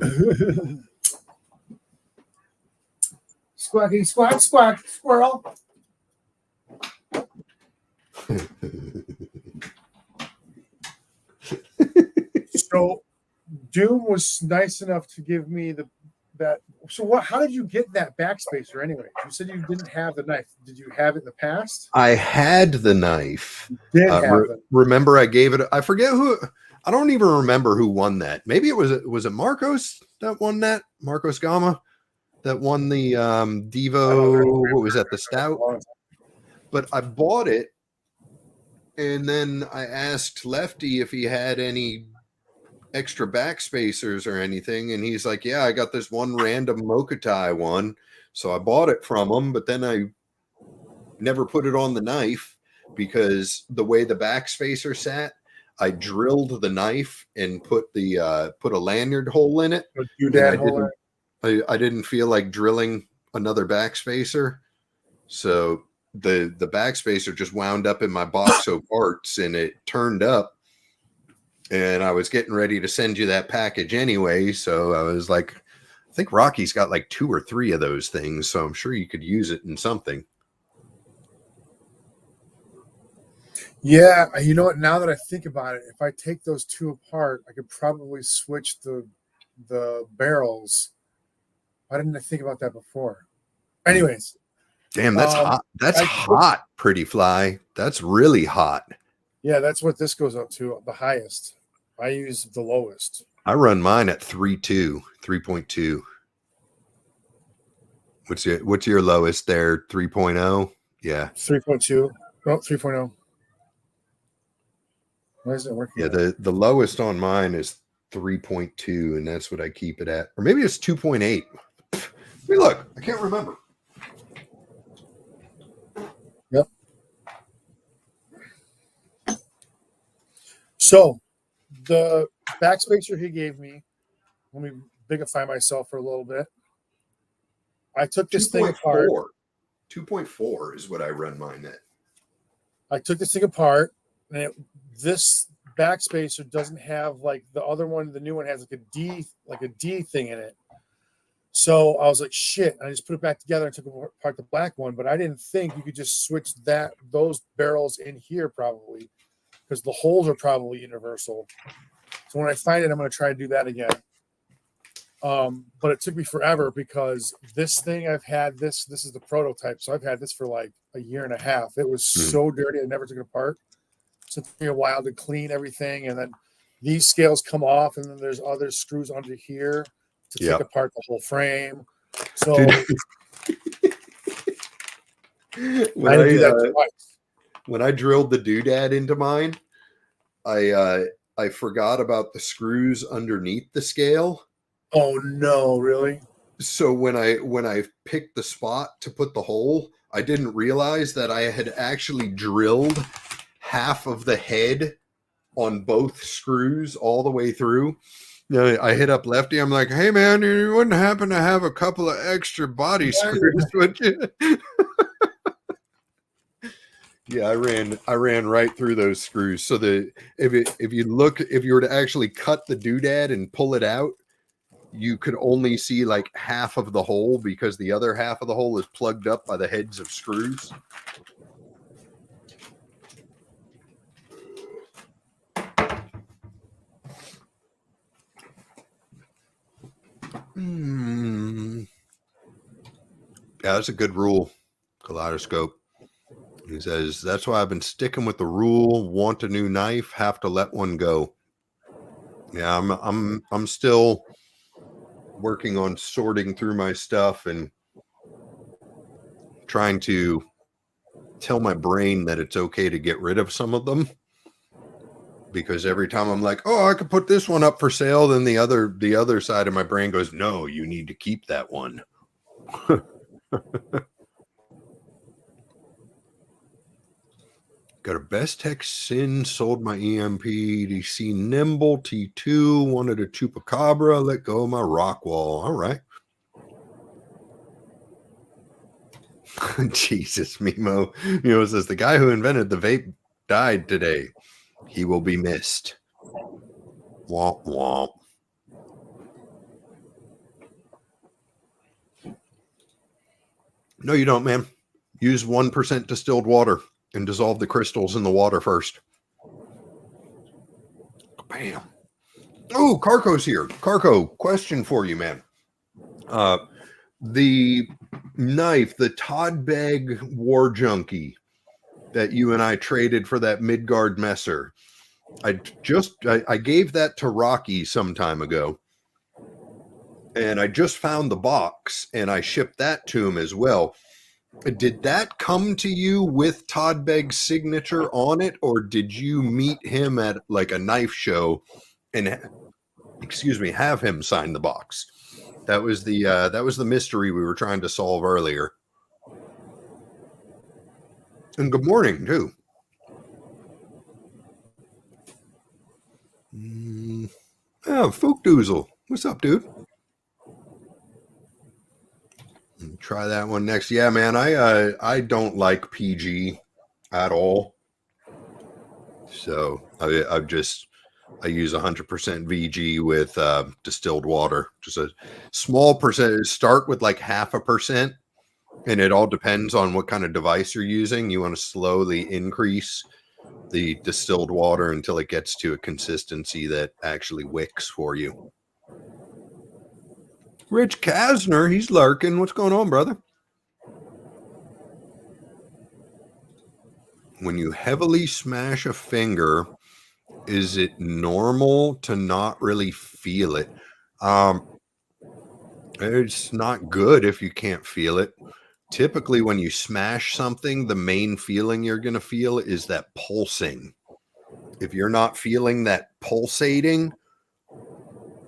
Squawky, squawk, squawk, squirrel. So Doom was nice enough to give me that. So what? How did you get that backspacer anyway? You said you didn't have the knife. Did you have it in the past? I had the knife. Remember, I gave it. I forget who. I don't even remember who won that. Maybe it was Marcos that won that. Marcos Gama that won the Devo. What was that? The Stout. But I bought it, and then I asked Lefty if he had any extra backspacers or anything, and he's like, yeah, I got this one random Mokutai one, so I bought it from him, but then I never put it on the knife because the way the backspacer sat, I drilled the knife and put a lanyard hole in it. I didn't feel like drilling another backspacer, so the backspacer just wound up in my box of parts, and it turned up. And I was getting ready to send you that package anyway. So I was like, I think Rocky's got like 2 or 3 of those things. So I'm sure you could use it in something. Yeah. You know what? Now that I think about it, if I take those 2 apart, I could probably switch the barrels. Why didn't I think about that before? Anyways. Damn, that's hot. That's hot, Pretty Fly. That's really hot. Yeah, that's what this goes up to, the highest. I use the lowest. I run mine at 3.2. What's your lowest there? 3.0? Yeah. 3.2. No, 3.0. Why is it working? Yeah, the lowest on mine is 3.2, and that's what I keep it at. Or maybe it's 2.8. Let me look. I can't remember. Yep. So the backspacer he gave me, let me bigify myself for a little bit. I took this thing apart. 2.4 is what I run mine at. I took this thing apart, and this backspacer doesn't have like the other one. The new one has like a D thing in it. So I was like, shit. I just put it back together and took apart the black one, but I didn't think you could just switch those barrels in here probably, because the holes are probably universal. So when I find it, I'm going to try to do that again. But it took me forever because this thing this is the prototype. So I've had this for like a year and a half. It was so dirty. I never took it apart. So it took me a while to clean everything. And then these scales come off, and then there's other screws under here to take apart the whole frame. So I didn't do that twice. When I drilled the doodad into mine, I forgot about the screws underneath the scale. Oh no, really? So when I picked the spot to put the hole, I didn't realize that I had actually drilled half of the head on both screws all the way through. You know, I hit up Lefty. I'm like, hey man, you wouldn't happen to have a couple of extra body screws, would you? Yeah, I ran right through those screws. So if you were to actually cut the doodad and pull it out, you could only see like half of the hole because the other half of the hole is plugged up by the heads of screws. Yeah, that's a good rule. Kaleidoscope. He says, that's why I've been sticking with the rule. Want a new knife, have to let one go. Yeah, I'm still working on sorting through my stuff and trying to tell my brain that it's okay to get rid of some of them. Because every time I'm like, oh, I could put this one up for sale, then the other side of my brain goes, no, you need to keep that one. Got a Best Tech Sin, sold my EMP, DC Nimble, T2, wanted a Chupacabra, let go of my Rockwall. All right. Jesus, Mimo. Mimo says, the guy who invented the vape died today. He will be missed. Womp womp. No, you don't, man. Use 1% distilled water and dissolve the crystals in the water first. Bam. Oh, Carco's here. Carco, question for you, man. The knife, the Todd Begg War Junkie that you and I traded for that Midgard Messer. I gave that to Rocky some time ago. And I just found the box and I shipped that to him as well. Did that come to you with Todd Begg's signature on it, or did you meet him at like a knife show and have him sign the box? That was the mystery we were trying to solve earlier. And good morning too. Oh, Fookdoozle. What's up, dude? Try that one next. Yeah, man, I don't like PG at all. So I use 100% VG with distilled water. Just a small percentage. Start with like 0.5%, and it all depends on what kind of device you're using. You want to slowly increase the distilled water until it gets to a consistency that actually wicks for you. Rich Kasner, he's lurking. What's going on, brother? When you heavily smash a finger, is it normal to not really feel it? It's not good if you can't feel it. Typically, when you smash something, the main feeling you're going to feel is that pulsing. If you're not feeling that pulsating,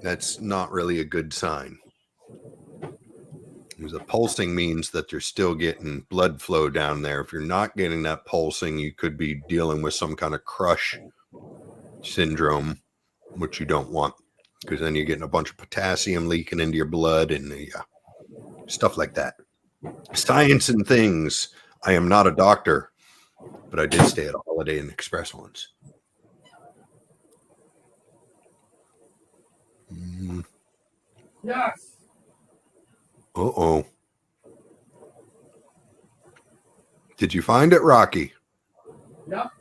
that's not really a good sign. Because the pulsing means that you're still getting blood flow down there. If you're not getting that pulsing, you could be dealing with some kind of crush syndrome, which you don't want, because then you're getting a bunch of potassium leaking into your blood and stuff like that. Science and things. I am not a doctor, but I did stay at a Holiday Inn Express once. Yes. Uh-oh. Did you find it, Rocky? Yep.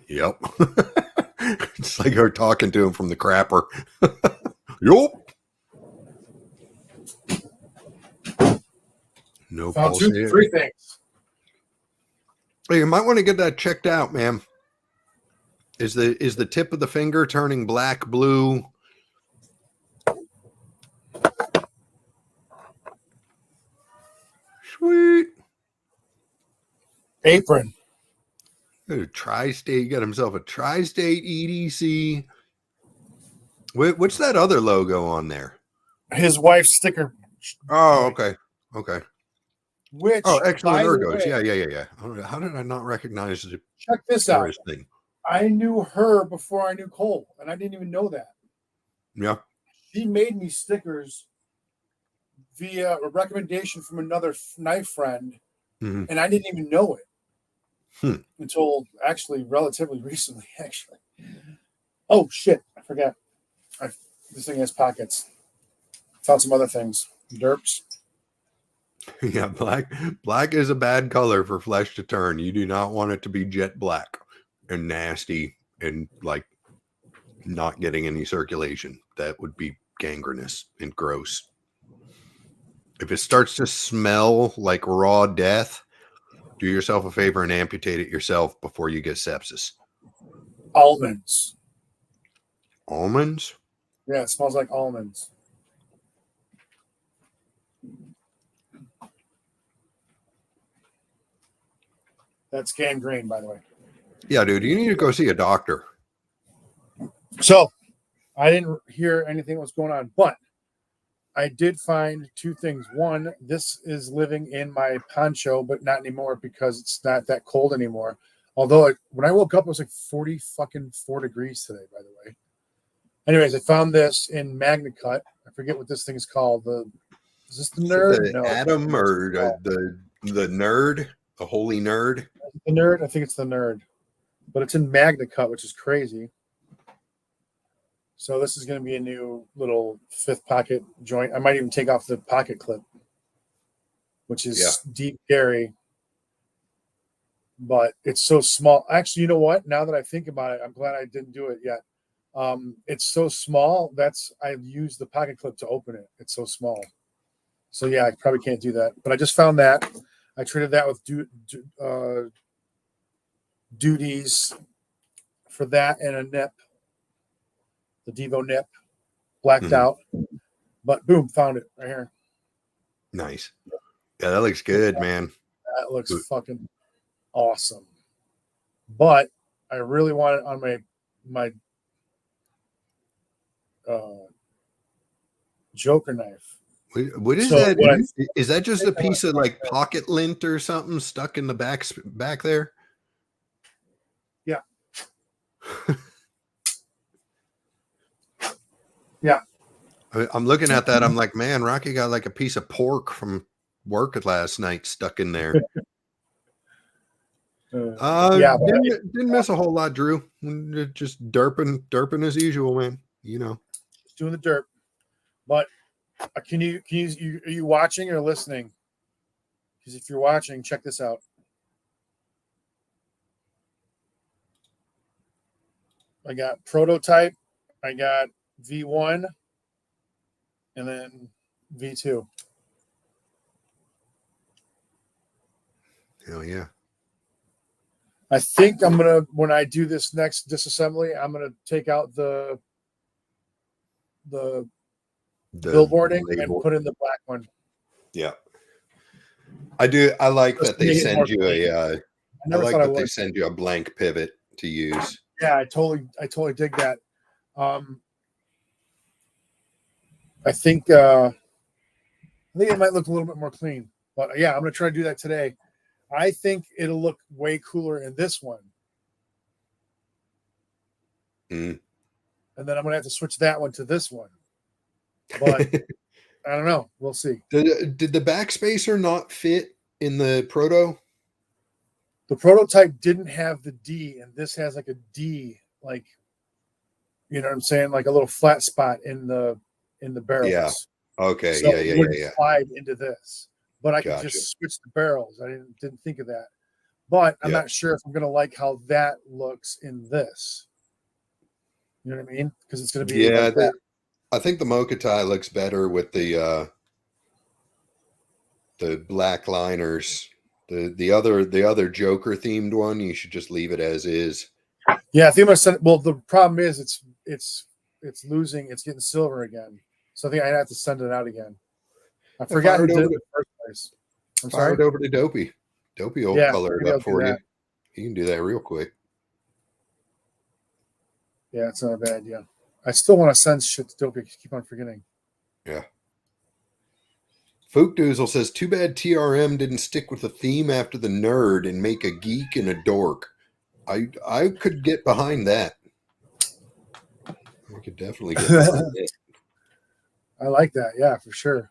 Yep. It's like her talking to him from the crapper. Yup. No Found pulse. 3 things. Hey, you might want to get that checked out, man. Is the tip of the finger turning black, blue? Sweet. Apron. Tri-state, got himself a tri-state EDC. What's that other logo on there? His wife's sticker. Oh, okay. Which, excellent ergos. Yeah. How did I not recognize the check this out. thing? I knew her before I knew Cole, and I didn't even know that. Yeah. She made me stickers via a recommendation from another knife friend, and I didn't even know it until actually relatively recently. Actually, oh shit, I forgot. This thing has pockets. Found some other things. DERPs. Yeah, black is a bad color for flesh to turn. You do not want it to be jet black and nasty and like not getting any circulation. That would be gangrenous and gross. If it starts to smell like raw death, do yourself a favor and amputate it yourself before you get sepsis. Almonds. Almonds? Yeah, it smells like almonds. That's gangrene, by the way. Yeah, dude, you need to go see a doctor. So, I didn't hear anything was going on, but I did find 2 things. One, this is living in my poncho, but not anymore because it's not that cold anymore. Although when I woke up, it was like 4 degrees today, by the way. Anyways, I found this in Magna Cut. I forget what this thing is called. Is this the Nerd? The Atom or the Nerd? The Holy Nerd? The Nerd? I think it's the Nerd. But it's in Magna Cut, which is crazy. So this is going to be a new little 5th pocket joint. I might even take off the pocket clip, which is deep scary. But it's so small. Actually, you know what? Now that I think about it, I'm glad I didn't do it yet. It's so small. I've used the pocket clip to open it. It's so small. So yeah, I probably can't do that. But I just found that. I traded that with duties for that and a nip, the Devo nip, blacked out. But boom, found it right here. Nice. Yeah, that looks good, man. That looks fucking awesome. But I really want it on my Joker knife. What is that? Is that just a piece of like pocket lint or something stuck in the back there? Yeah. Yeah. I'm looking at that. I'm like, man, Rocky got like a piece of pork from work last night stuck in there. Didn't miss a whole lot, Drew. Just derping as usual, man. You know, just doing the derp. But are you watching or listening? Because if you're watching, check this out. I got prototype, I got V1, and then V2. Hell yeah. I think I'm going to, when I do this next disassembly, I'm going to take out the billboarding and put in the black one. Yeah. I do. I like that they send you they send you a blank pivot to use. Yeah, I totally dig that. I think it might look a little bit more clean, but yeah, I'm gonna try to do that today. I think it'll look way cooler in this one, Mm. and then I'm gonna have to switch that one to this one. But I don't know. We'll see. Did the backspacer not fit in the proto? The prototype didn't have the D, and this has like a D, like you know what I'm saying, like a little flat spot in the barrels. Yeah. Okay. So Yeah. it Yeah. wouldn't Yeah. slide into this. But I could Gotcha. just switch the barrels. I didn't think of that. But I'm Yeah. not sure if I'm gonna like how that looks in this. You know what I mean? Because it's gonna be Yeah. like I think the Mokatai looks better with the black liners. The other Joker themed one, you should just leave it as is. yeah, I think I'm gonna send. Well, the problem is it's losing. It's getting silver again. So I think I have to send it out again. I forgot who did it in the first place. I'm Fire sorry. it over to Dopey. Dopey will color it up for you. He can do that real quick. Yeah, it's not a bad idea. I still want to send shit to Dopey. Keep on forgetting. Yeah. Fook Doozle says, too bad TRM didn't stick with the theme after the nerd and make a geek and a dork. I could get behind that. I could definitely get behind it. I like that. Yeah, for sure.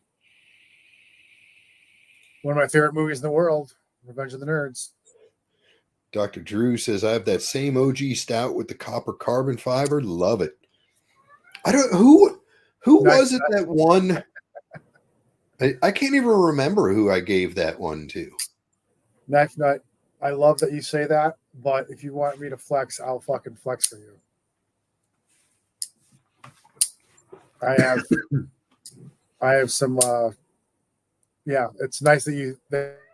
One of my favorite movies in the world, Revenge of the Nerds. Dr. Drew says, I have that same OG stout with the copper carbon fiber. Love it. I don't who was it that won? I can't even remember who I gave that one to. Knife Nut. I love that you say that, but if you want me to flex, I'll fucking flex for you. I have some yeah, it's nice that you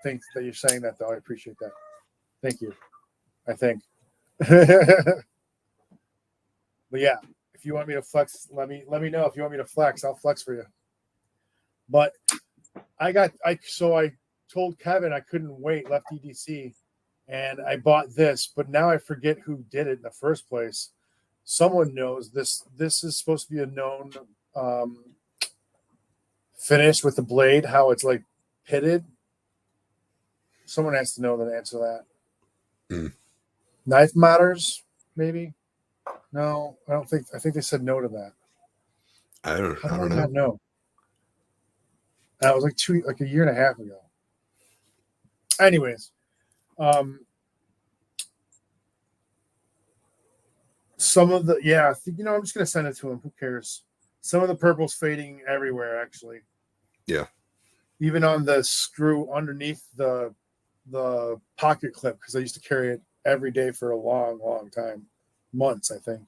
think that you're saying that though. I appreciate that. Thank you. I think. But yeah, if you want me to flex, let me know. If you want me to flex, I'll flex for you. But I told Kevin I couldn't wait, left EDC, and I bought this, but now I forget who did it in the first place. Someone knows this. This is supposed to be a known finish with the blade, how it's like pitted. Someone has to know the answer to that. Knife Matters, maybe? No, I don't think. I think they said no to that. I don't know. That was like a year and a half ago. Anyways, some of the I think I'm just gonna send it to him. Who cares? Some of the purple's fading everywhere, actually. Yeah. Even on the screw underneath the pocket clip, because I used to carry it every day for a long, long time, months, I think.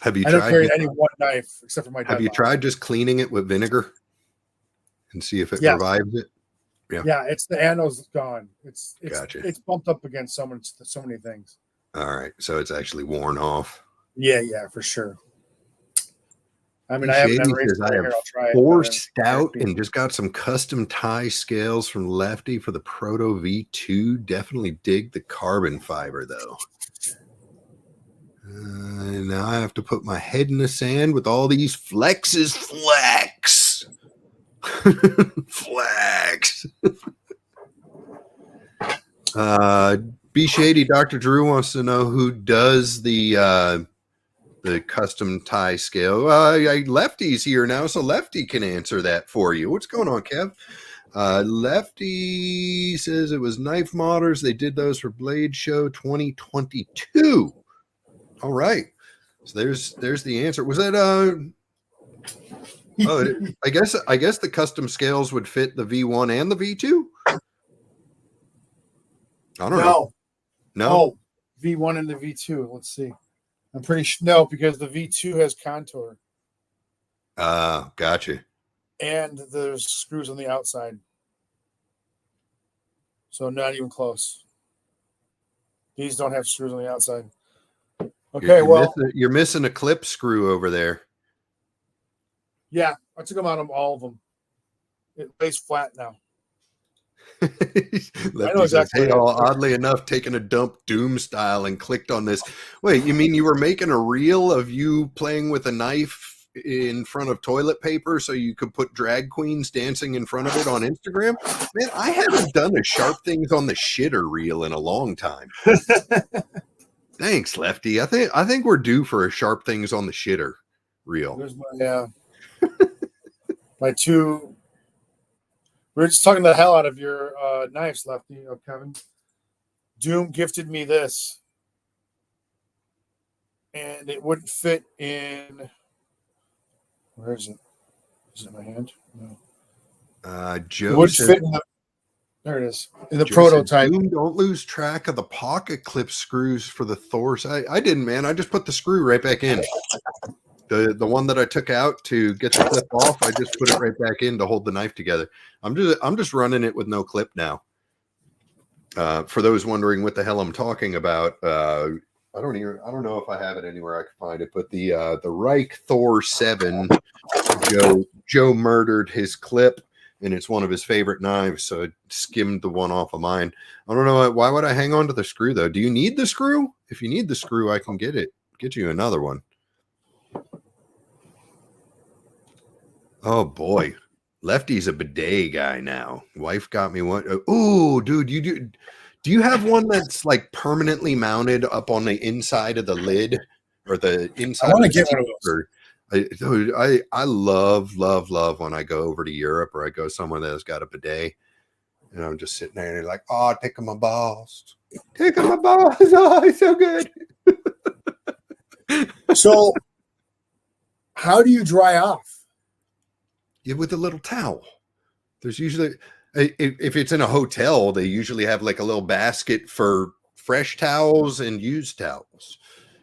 Have you I tried? don't carry any one knife except for my. Have you tried just cleaning it with vinegar and see if it revives it? Yeah. Yeah, it's the anode's gone. It's gotcha. It's bumped up against so many things. All right, so it's actually worn off. Yeah, for sure. I mean, I have 4 stout and just got some custom tie scales from Lefty for the Proto V2. Definitely dig the carbon fiber though. Now I have to put my head in the sand with all these flexes. Flex. Flex. Be Shady. Dr. Drew wants to know who does the custom tie scale. Lefty's here now, so Lefty can answer that for you. What's going on, Kev? Lefty says it was Knife Modders. They did those for Blade Show 2022. All right. So there's the answer. Was that I guess the custom scales would fit the V1 and the V2? I don't know. No. V1 and the V2. Let's see. I'm pretty sure no, because the V2 has contour. Gotcha. And there's screws on the outside. So not even close. These don't have screws on the outside. Okay, you're missing a clip screw over there. Yeah, I took them out of all of them. It lays flat now. I know Lefty says, exactly hey, what it all is. oddly enough, taking a dump Doom style and clicked on this. Wait, you mean you were making a reel of you playing with a knife in front of toilet paper so you could put drag queens dancing in front of it on Instagram? Man, I haven't done a sharp things on the shitter reel in a long time. Thanks, Lefty. I think we're due for a sharp things on the shitter reel. There's my two. We were just talking the hell out of your knives, Lefty. Kevin. Doom gifted me this, and it wouldn't fit in. Where is it? Is it in my hand? No. It Joe wouldn't says, fit in the. There it is. In the Joe prototype. says, Doom, don't lose track of the pocket clip screws for the Thors. I didn't, man. I just put the screw right back in. The one that I took out to get the clip off, I just put it right back in to hold the knife together. I'm just running it with no clip now. For those wondering what the hell I'm talking about, I don't know if I have it anywhere I can find it, but the Reich Thor 7, Joe murdered his clip, and it's one of his favorite knives, so I skimmed the one off of mine. I don't know why would I hang on to the screw though. Do you need the screw? If you need the screw, I can get you another one. Oh boy, Lefty's a bidet guy now. Wife got me one. Oh, dude, do you have one that's like permanently mounted up on the inside of the lid or the inside? I want of to the get one of those. I love when I go over to Europe or I go somewhere that's got a bidet, and I'm just sitting there and they're like, "Oh, tickle my balls, tickle my balls." Oh, it's so good. So, how do you dry off? Yeah, with a little towel. There's usually, if it's in a hotel, they usually have like a little basket for fresh towels and used towels.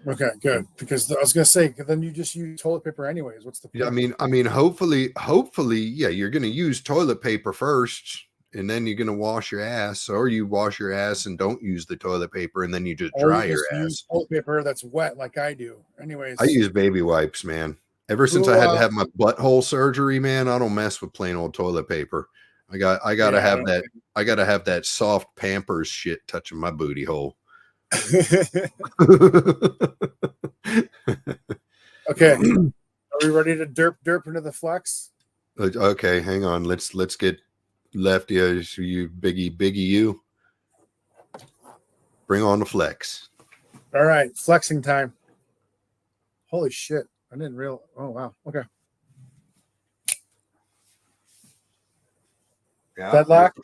Okay, good. Because I was gonna say, then you just use toilet paper anyways. What's the point? I mean, hopefully, yeah, you're going to use toilet paper first, and then you're going to wash your ass, or you wash your ass and don't use the toilet paper, and then you just dry your ass. Use toilet paper that's wet, like I do. Anyways, I use baby wipes, man. Ever since I had to have my butthole surgery, man, I don't mess with plain old toilet paper. I gotta have that. I gotta have that soft Pampers shit touching my booty hole. Okay, are we ready to derp into the flex? Okay, hang on. Let's get Lefty. You biggie you. Bring on the flex. All right, flexing time. Holy shit! I didn't realize. Oh wow. Okay. Yeah, Deadlock.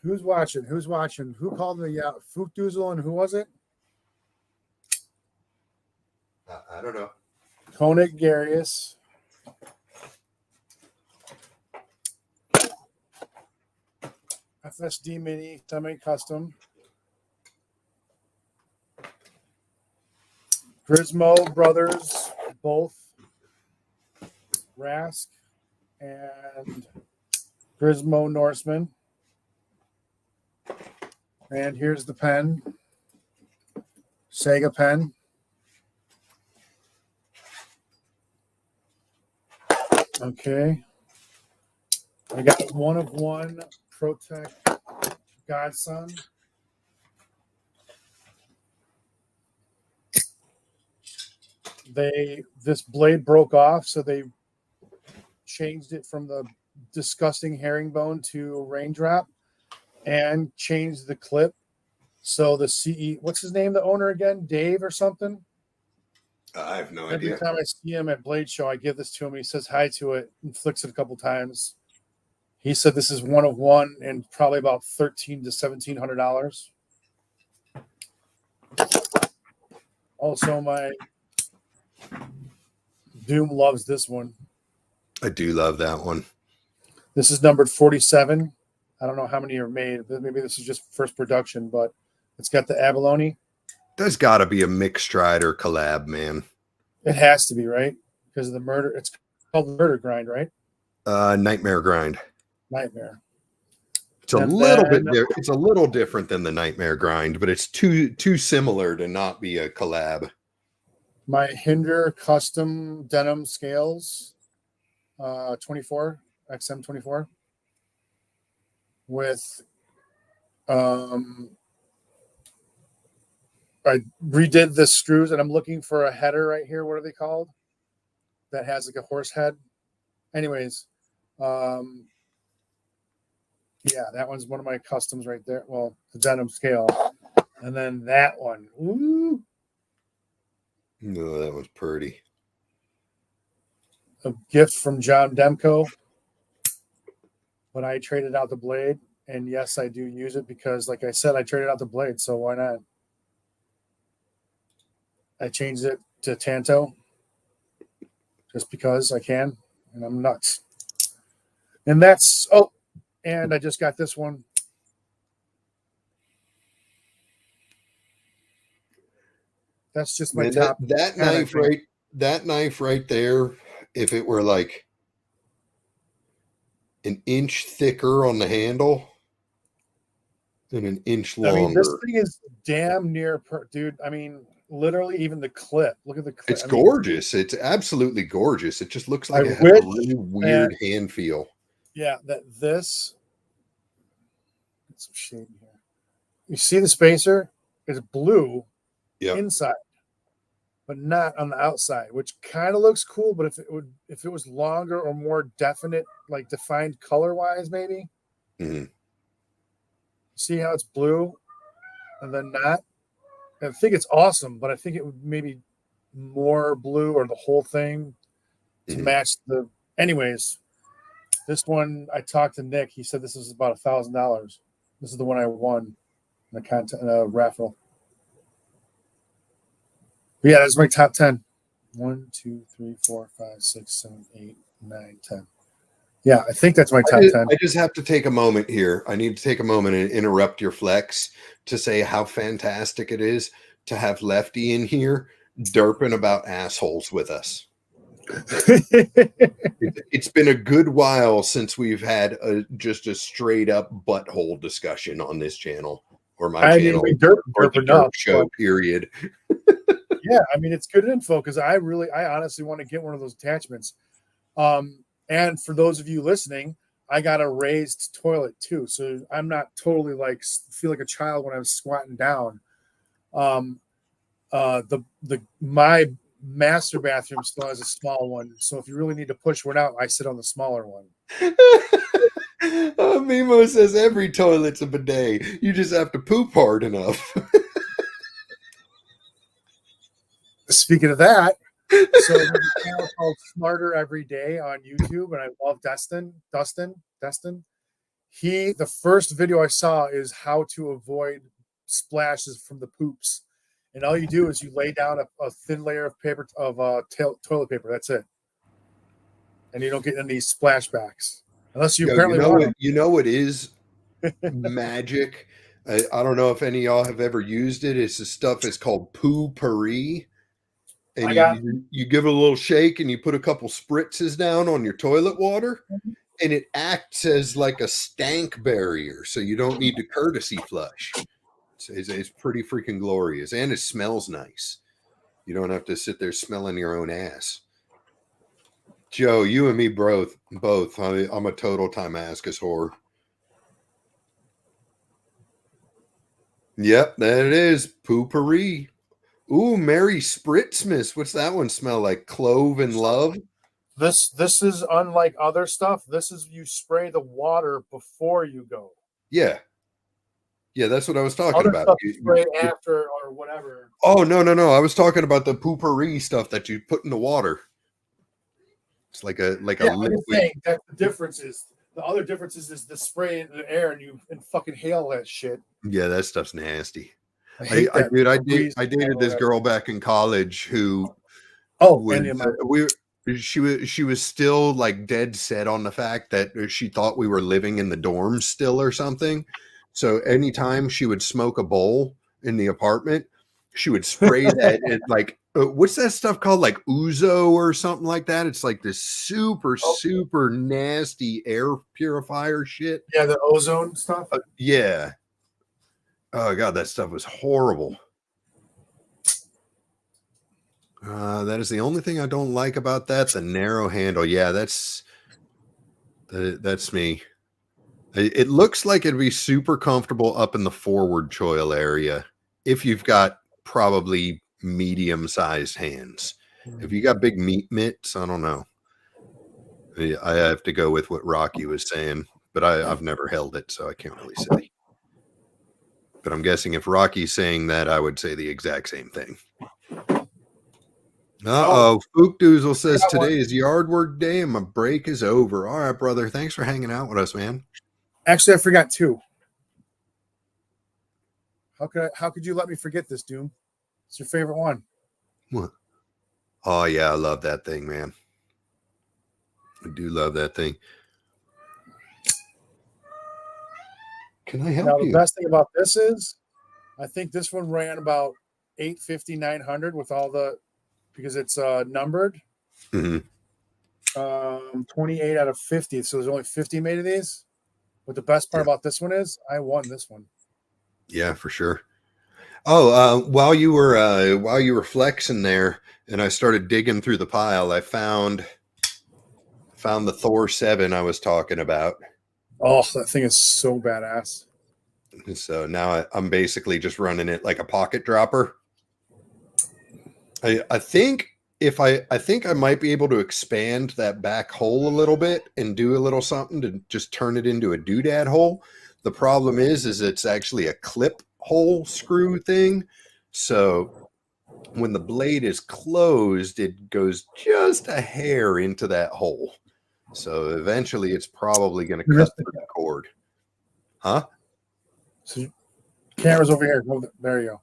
Who's watching? Who's watching? Who called the Fook Doozle, and who was it? I don't know. Koenig Garius. FSD Mini Semi-Custom. Grismo Brothers, both. Rask and Grismo Norseman. And here's the pen. Sega pen. Okay. I got one of one Protect Godson. This blade broke off, so they changed it from the disgusting herringbone to raindrop and changed the clip. So the what's his name, the owner again? Dave or something? I have no Every idea. time I see him at Blade Show, I give this to him. He says hi to it and flicks it a couple times. He said this is one of one and probably about $1,300 to $1,700. Also, my Doom loves this one. I do love that one. This is numbered 47. I don't know how many are made. Maybe this is just first production, but it's got the abalone. There's got to be a Mick Strider collab, man. It has to be, right? Because of the murder. It's called Murder Grind, right? Nightmare Grind. Nightmare. It's a little different than the Nightmare Grind, but it's too similar to not be a collab. My Hinder custom denim scales, 24 XM24 with I redid the screws, and I'm looking for a header right here. What are they called? That has like a horse head. Anyways, yeah, that one's one of my customs right there. Well, the denim scale, and then that one. Ooh, No, that was pretty. a gift from John Demko. But I traded out the blade, and yes, I do use it because, like I said, I traded out the blade, so why not? I changed it to Tanto just because I can, and I'm nuts. And that's and I just got this one. That's just my Man, top. that 10, knife right there, if it were like an inch thicker on the handle and an inch I mean, this longer. thing is damn near, dude. I mean, literally, even the clip. Look at the clip. It's gorgeous. It's absolutely gorgeous. It just looks like I it has wish a really weird hand feel. Yeah, that this. Get some shade in here. You see the spacer is blue Yeah. inside, but not on the outside, which kind of looks cool. But if it was longer or more definite, like defined color wise, maybe. Mm-hmm. See how it's blue, and then not. I think it's awesome, but I think it would maybe more blue or the whole thing to match the. Anyways, this one I talked to Nick. He said this is about $1,000. This is the one I won in the raffle. But yeah, that's my top 10. 1, 2, 3, 4, 5, 6, 7, 8, 9, 10. Yeah, I think that's my top 10. I just have to take a moment here. I need to take a moment and interrupt your flex to say how fantastic it is to have Lefty in here derping about assholes with us. It's been a good while since we've had just a straight up butthole discussion on this channel or my channel. We derp or the enough, derp show, period. Yeah, I mean, it's good info because I honestly want to get one of those attachments. And for those of you listening, I got a raised toilet too, so I'm not totally like feel like a child when I'm squatting down. My master bathroom still has a small one, so if you really need to push one out, I sit on the smaller one. Mimo says every toilet's a bidet. You just have to poop hard enough. Speaking of that, so there's a channel called Smarter Every Day on YouTube, and I love Dustin. The first video I saw is how to avoid splashes from the poops. And all you do is you lay down a thin layer of paper toilet paper. That's it. And you don't get any splashbacks unless you apparently want them. You know what is magic? I don't know if any of y'all have ever used it. It's the stuff is called poo-pourri. And you give it a little shake and you put a couple spritzes down on your toilet water, and it acts as like a stank barrier, so you don't need to courtesy flush. It's pretty freaking glorious, and it smells nice. You don't have to sit there smelling your own ass. Joe, you and me both. I'm a total Timascus whore. Yep, that it is. Poo-pourri. Ooh, Mary Spritzmas. What's that one smell like? Clove and love? This is unlike other stuff. This is you spray the water before you go. Yeah. Yeah, that's what I was talking about. Stuff you spray after or whatever. Oh, no. I was talking about the poo-pourri stuff that you put in the water. It's like a liquid. That the difference is the other difference is the spray in the air and fucking hail that shit. Yeah, that stuff's nasty. I dated this girl back in college who she was still like dead set on the fact that she thought we were living in the dorms still or something. So anytime she would smoke a bowl in the apartment, she would spray that like what's that stuff called, like ouzo or something like that? It's like this super nasty air purifier shit. Yeah, the ozone stuff. Yeah. Oh god, that stuff was horrible. That is the only thing I don't like about that. The narrow handle. Yeah, that's That's me. It looks like it'd be super comfortable up in the forward choil area if you've got probably medium-sized hands. If you got big meat mitts, I don't know. I have to go with what Rocky was saying, but I've never held it, so I can't really say. But I'm guessing if Rocky's saying that, I would say the exact same thing. Fook Doozle says today is yard work day and my break is over. All right, brother. Thanks for hanging out with us, man. Actually, I forgot two. How could you let me forget this, Doom? It's your favorite one. What? Oh yeah, I love that thing, man. I do love that thing. Can I help now, you? The best thing about this is I think this one ran about 850, 900 with all the, because it's numbered. Mm-hmm. 28 out of 50. So there's only 50 made of these. But the best part about this one is I won this one. Yeah, for sure. Oh, while you were flexing there, and I started digging through the pile, I found the Thor 7 I was talking about. Oh, that thing is so badass. So now I'm basically just running it like a pocket dropper. I think I think I might be able to expand that back hole a little bit and do a little something to just turn it into a doodad hole. The problem is it's actually a clip hole screw thing. So when the blade is closed, it goes just a hair into that hole. So eventually it's probably going to cut through the cord. Huh? So camera's over here. There you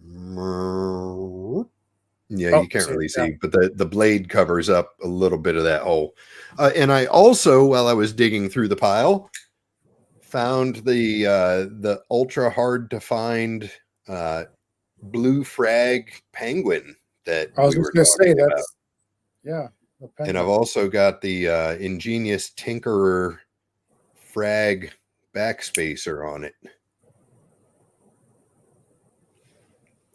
go. Yeah, you can't really see, but the blade covers up a little bit of that hole. And I also, while I was digging through the pile, found the ultra hard to find blue frag penguin that I was we were just going to say talking about. Yeah. And I've also got the ingenious Tinkerer frag backspacer on it.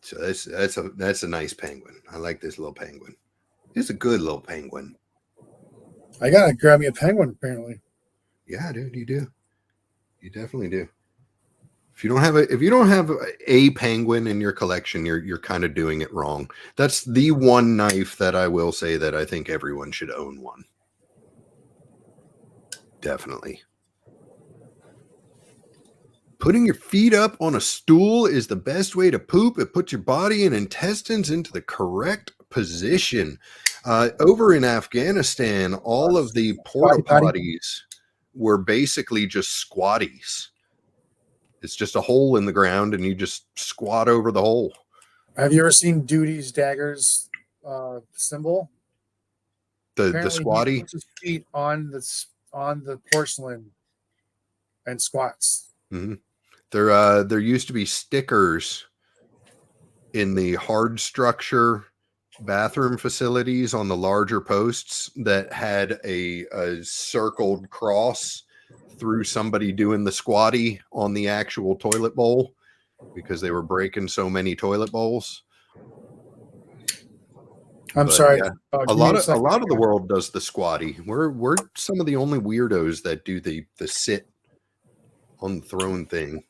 So that's a nice penguin. I like this little penguin. It's a good little penguin. I gotta grab me a penguin apparently. Yeah, dude, you do. You definitely do. If you don't have a penguin in your collection, you're kind of doing it wrong. That's the one knife that I will say that I think everyone should own one. Definitely. Putting your feet up on a stool is the best way to poop. It puts your body and intestines into the correct position. Over in Afghanistan, all of the porta potties were basically just squatties. It's just a hole in the ground, and you just squat over the hole. Have you ever seen Duty's Daggers symbol? The squatty? He puts his feet on the porcelain and squats. Mm-hmm. There used to be stickers in the hard structure bathroom facilities on the larger posts that had a circled cross through somebody doing the squatty on the actual toilet bowl because they were breaking so many toilet bowls. I'm sorry. Yeah, a lot of the world does the squatty. We're some of the only weirdos that do the sit on the throne thing.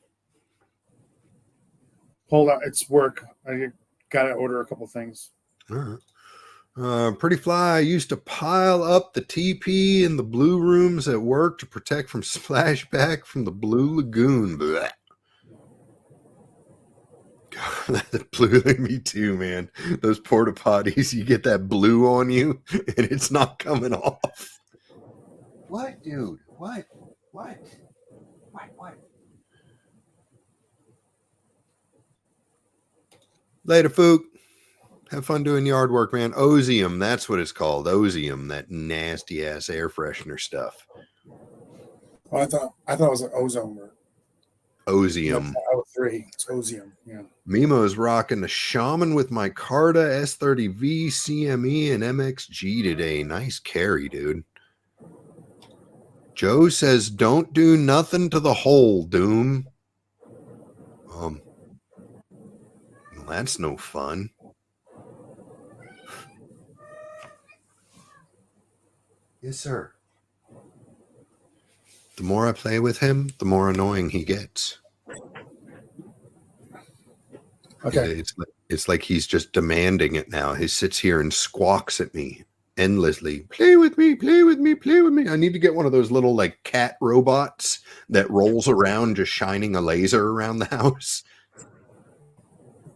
Hold on, it's work. I gotta order a couple things. All right. Pretty Fly used to pile up the TP in the blue rooms at work to protect from splashback from the Blue Lagoon. Blech. God, that blue, me too, man. Those porta potties, you get that blue on you, and it's not coming off. What, dude? What? Later, Fook. Have fun doing yard work, man. Osium, that's what it's called. Osium, that nasty ass air freshener stuff. Oh, I thought it was an ozone word. Osium. O3. It's Osium. Yeah. Mimo's rocking the Shaman with my Carta S30V, CME, and MXG today. Nice carry, dude. Joe says, "Don't do nothing to the hole, Doom." Well, that's no fun. Yes, sir. the more I play with him, the more annoying he gets. Okay. It's like he's just demanding it now. He sits here and squawks at me endlessly. Play with me, play with me, play with me. I need to get one of those little like cat robots that rolls around just shining a laser around the house.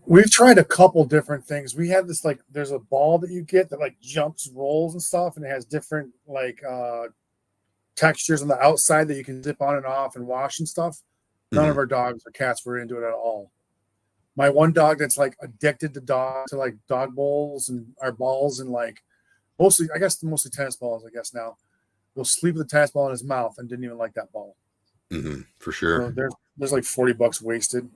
We've tried a couple different things. We have this like there's a ball that you get that like jumps, rolls and stuff, and it has different like textures on the outside that you can zip on and off and wash and stuff. None of our dogs or cats were into it at all. My one dog that's like addicted to like dog bowls and our balls and like mostly tennis balls, I guess now. Will sleep with the tennis ball in his mouth and didn't even like that ball. For sure. So there's like $40 wasted.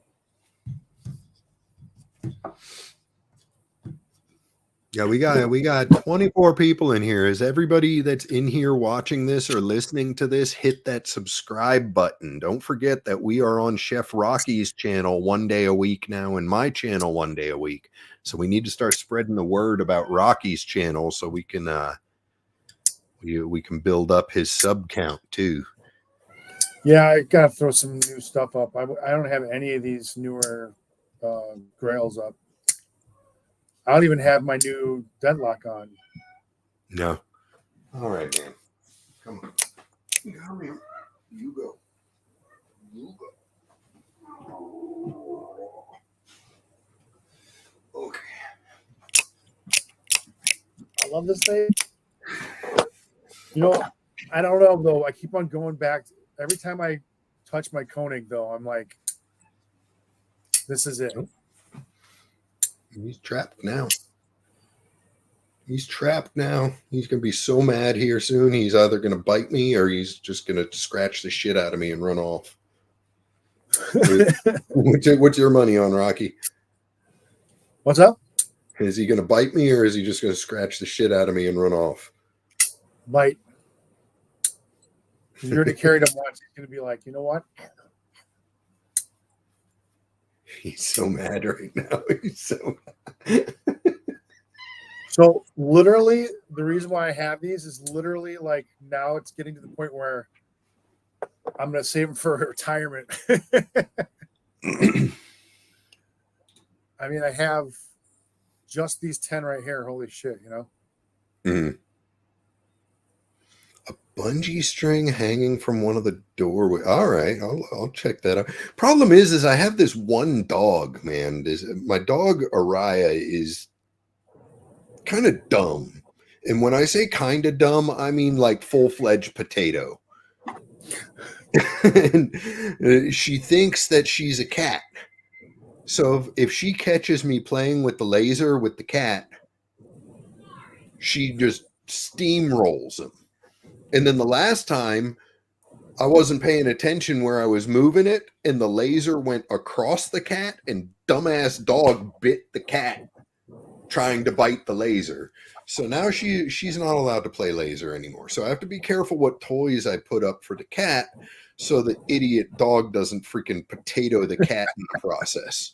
Yeah, we got 24 people in here. Is everybody that's in here watching this or listening to this, hit that subscribe button. Don't forget that we are on Chef Rocky's channel 1 day a week now and my channel 1 day a week. So we need to start spreading the word about Rocky's channel so we can we can build up his sub count too. Yeah, I gotta throw some new stuff up. I don't have any of these newer grails up. I don't even have my new deadlock on. No. All right, man. Come on. Come here. You go. You go. Okay. I love this thing. You know, I don't know though. I keep on going back. Every time I touch my Koenig, though, I'm like, this is it. He's trapped now. He's trapped now. He's going to be so mad here soon. He's either going to bite me or he's just going to scratch the shit out of me and run off. What's your money on, Rocky? What's up? Is he going to bite me or is he just going to scratch the shit out of me and run off? Bite. You already carried him once. He's going to be like, you know what? He's so mad right now. He's so mad. So literally, the reason why I have these is literally like now it's getting to the point where I'm going to save them for retirement. I mean, I have just these 10 right here. Holy shit, you know? Mm. A bungee string hanging from one of the doorway. All right, I'll check that out. Problem is I have this one dog, man. My dog Araya is kind of dumb. And when I say kind of dumb, I mean like full-fledged potato. And she thinks that she's a cat. So if she catches me playing with the laser with the cat, she just steamrolls him. And then the last time I wasn't paying attention where I was moving it, and the laser went across the cat, and dumbass dog bit the cat trying to bite the laser. So now she's not allowed to play laser anymore. So I have to be careful what toys I put up for the cat so the idiot dog doesn't freaking potato the cat in the process.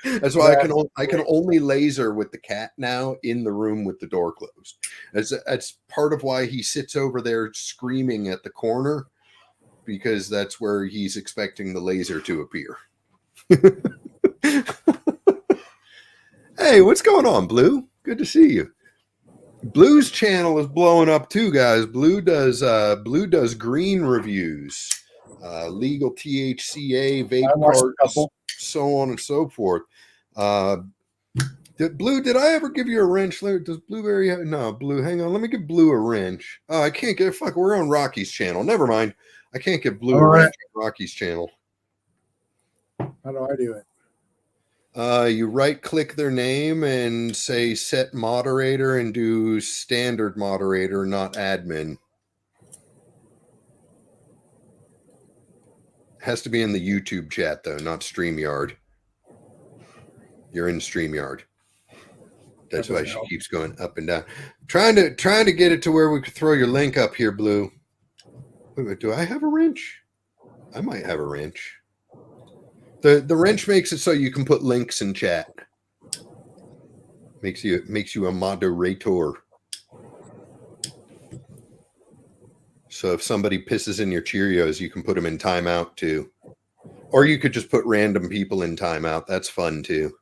That's why I can only laser with the cat now in the room with the door closed. That's part of why he sits over there screaming at the corner, because that's where he's expecting the laser to appear. Hey, what's going on, Blue? Good to see you. Blue's channel is blowing up too, guys. Blue does green reviews, legal THCA, vape carts, so on and so forth. Did I ever give you a wrench? Does Blueberry have? No, Blue, hang on. Let me give Blue a wrench. Oh, I can't get, we're on Rocky's channel. Never mind. I can't get Blue a wrench on Rocky's channel. How do I do it? You right click their name and say set moderator and do standard moderator, not admin. Has to be in the YouTube chat though, not StreamYard. You're in StreamYard. That's why she keeps going up and down. Trying to get it to where we could throw your link up here, Blue. Wait, do I have a wrench? I might have a wrench. The wrench makes it so you can put links in chat. Makes you a moderator. So if somebody pisses in your Cheerios, you can put them in timeout too. Or you could just put random people in timeout. That's fun too.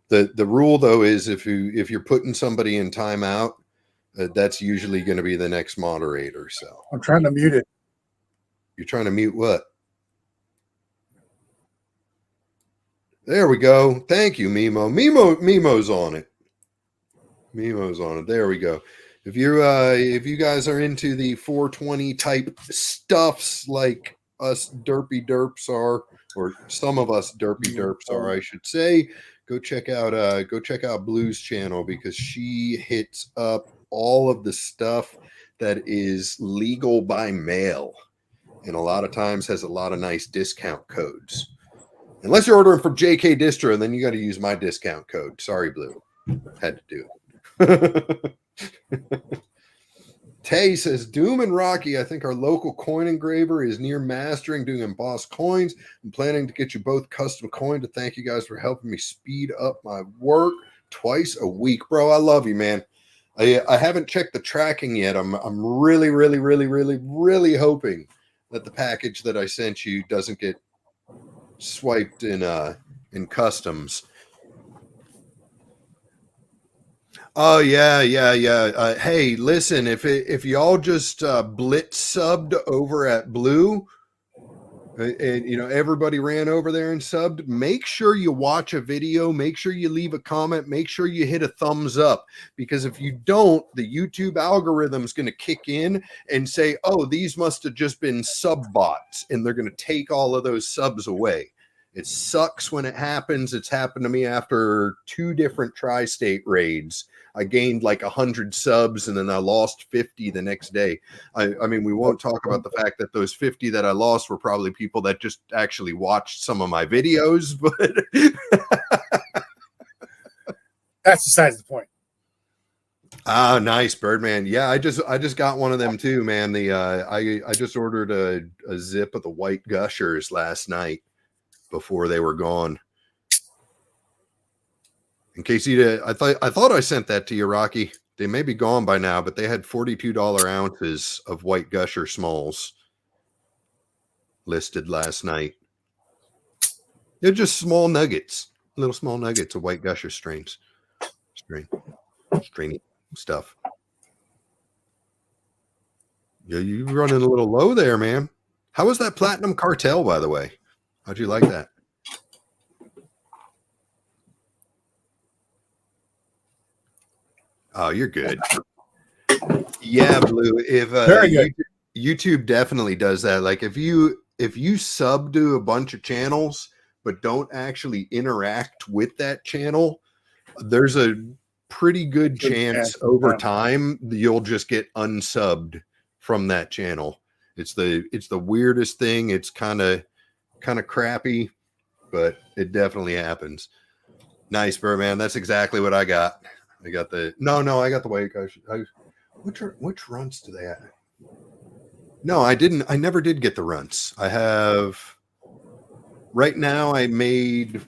The rule though is if you're putting somebody in timeout, that's usually going to be the next moderator. So I'm trying to mute it. you're trying to mute what? There we go. Thank you, Mimo. Mimo's on it. Mimo's on it. There we go. If you guys are into the 420 type stuffs like us derpy derps are, or some of us derpy derps are, I should say, go check out Blue's channel because she hits up all of the stuff that is legal by mail, and a lot of times has a lot of nice discount codes. Unless you're ordering from JK Distro, then you got to use my discount code. Sorry, Blue. Had to do it. Tay says, Doom and Rocky, I think our local coin engraver is near mastering, doing embossed coins. I'm planning to get you both custom coin to thank you guys for helping me speed up my work twice a week. Bro, I love you, man. I haven't checked the tracking yet. I'm really, really, really, really, really hoping that the package that I sent you doesn't get swiped in customs. Oh yeah. Hey, listen, if y'all just blitz subbed over at Blue, and you know everybody ran over there and subbed, make sure you watch a video, make sure you leave a comment, make sure you hit a thumbs up, because if you don't, the YouTube algorithm's going to kick in and say, oh, these must have just been sub bots, and they're going to take all of those subs away. It sucks when it happens. It's happened to me after 2 different tri-state raids. I gained like 100 subs and then I lost 50 the next day. I mean, we won't talk about the fact that those 50 that I lost were probably people that just actually watched some of my videos, but That's besides the point. Ah, nice, Birdman. Yeah, I just got one of them too, man. The I just ordered a zip of the white gushers last night before they were gone. In case you did, I thought I sent that to you, Rocky. They may be gone by now, but they had $42 ounces of white gusher smalls listed last night. They're just small nuggets, little small nuggets of white gusher strainy stuff. Yeah, you running a little low there, man. How was that Platinum Cartel, by the way? How'd you like that? Oh, you're good. Yeah, Blue. If Very good. YouTube definitely does that. Like if you sub to a bunch of channels but don't actually interact with that channel, there's a pretty good chance over time you'll just get unsubbed from that channel. It's the weirdest thing. It's kind of crappy, but it definitely happens. Nice, Birdman. That's exactly what I got. I got the I got the white gush. Which runts do they have? No, I didn't. I never did get the runts. I have right now. I made.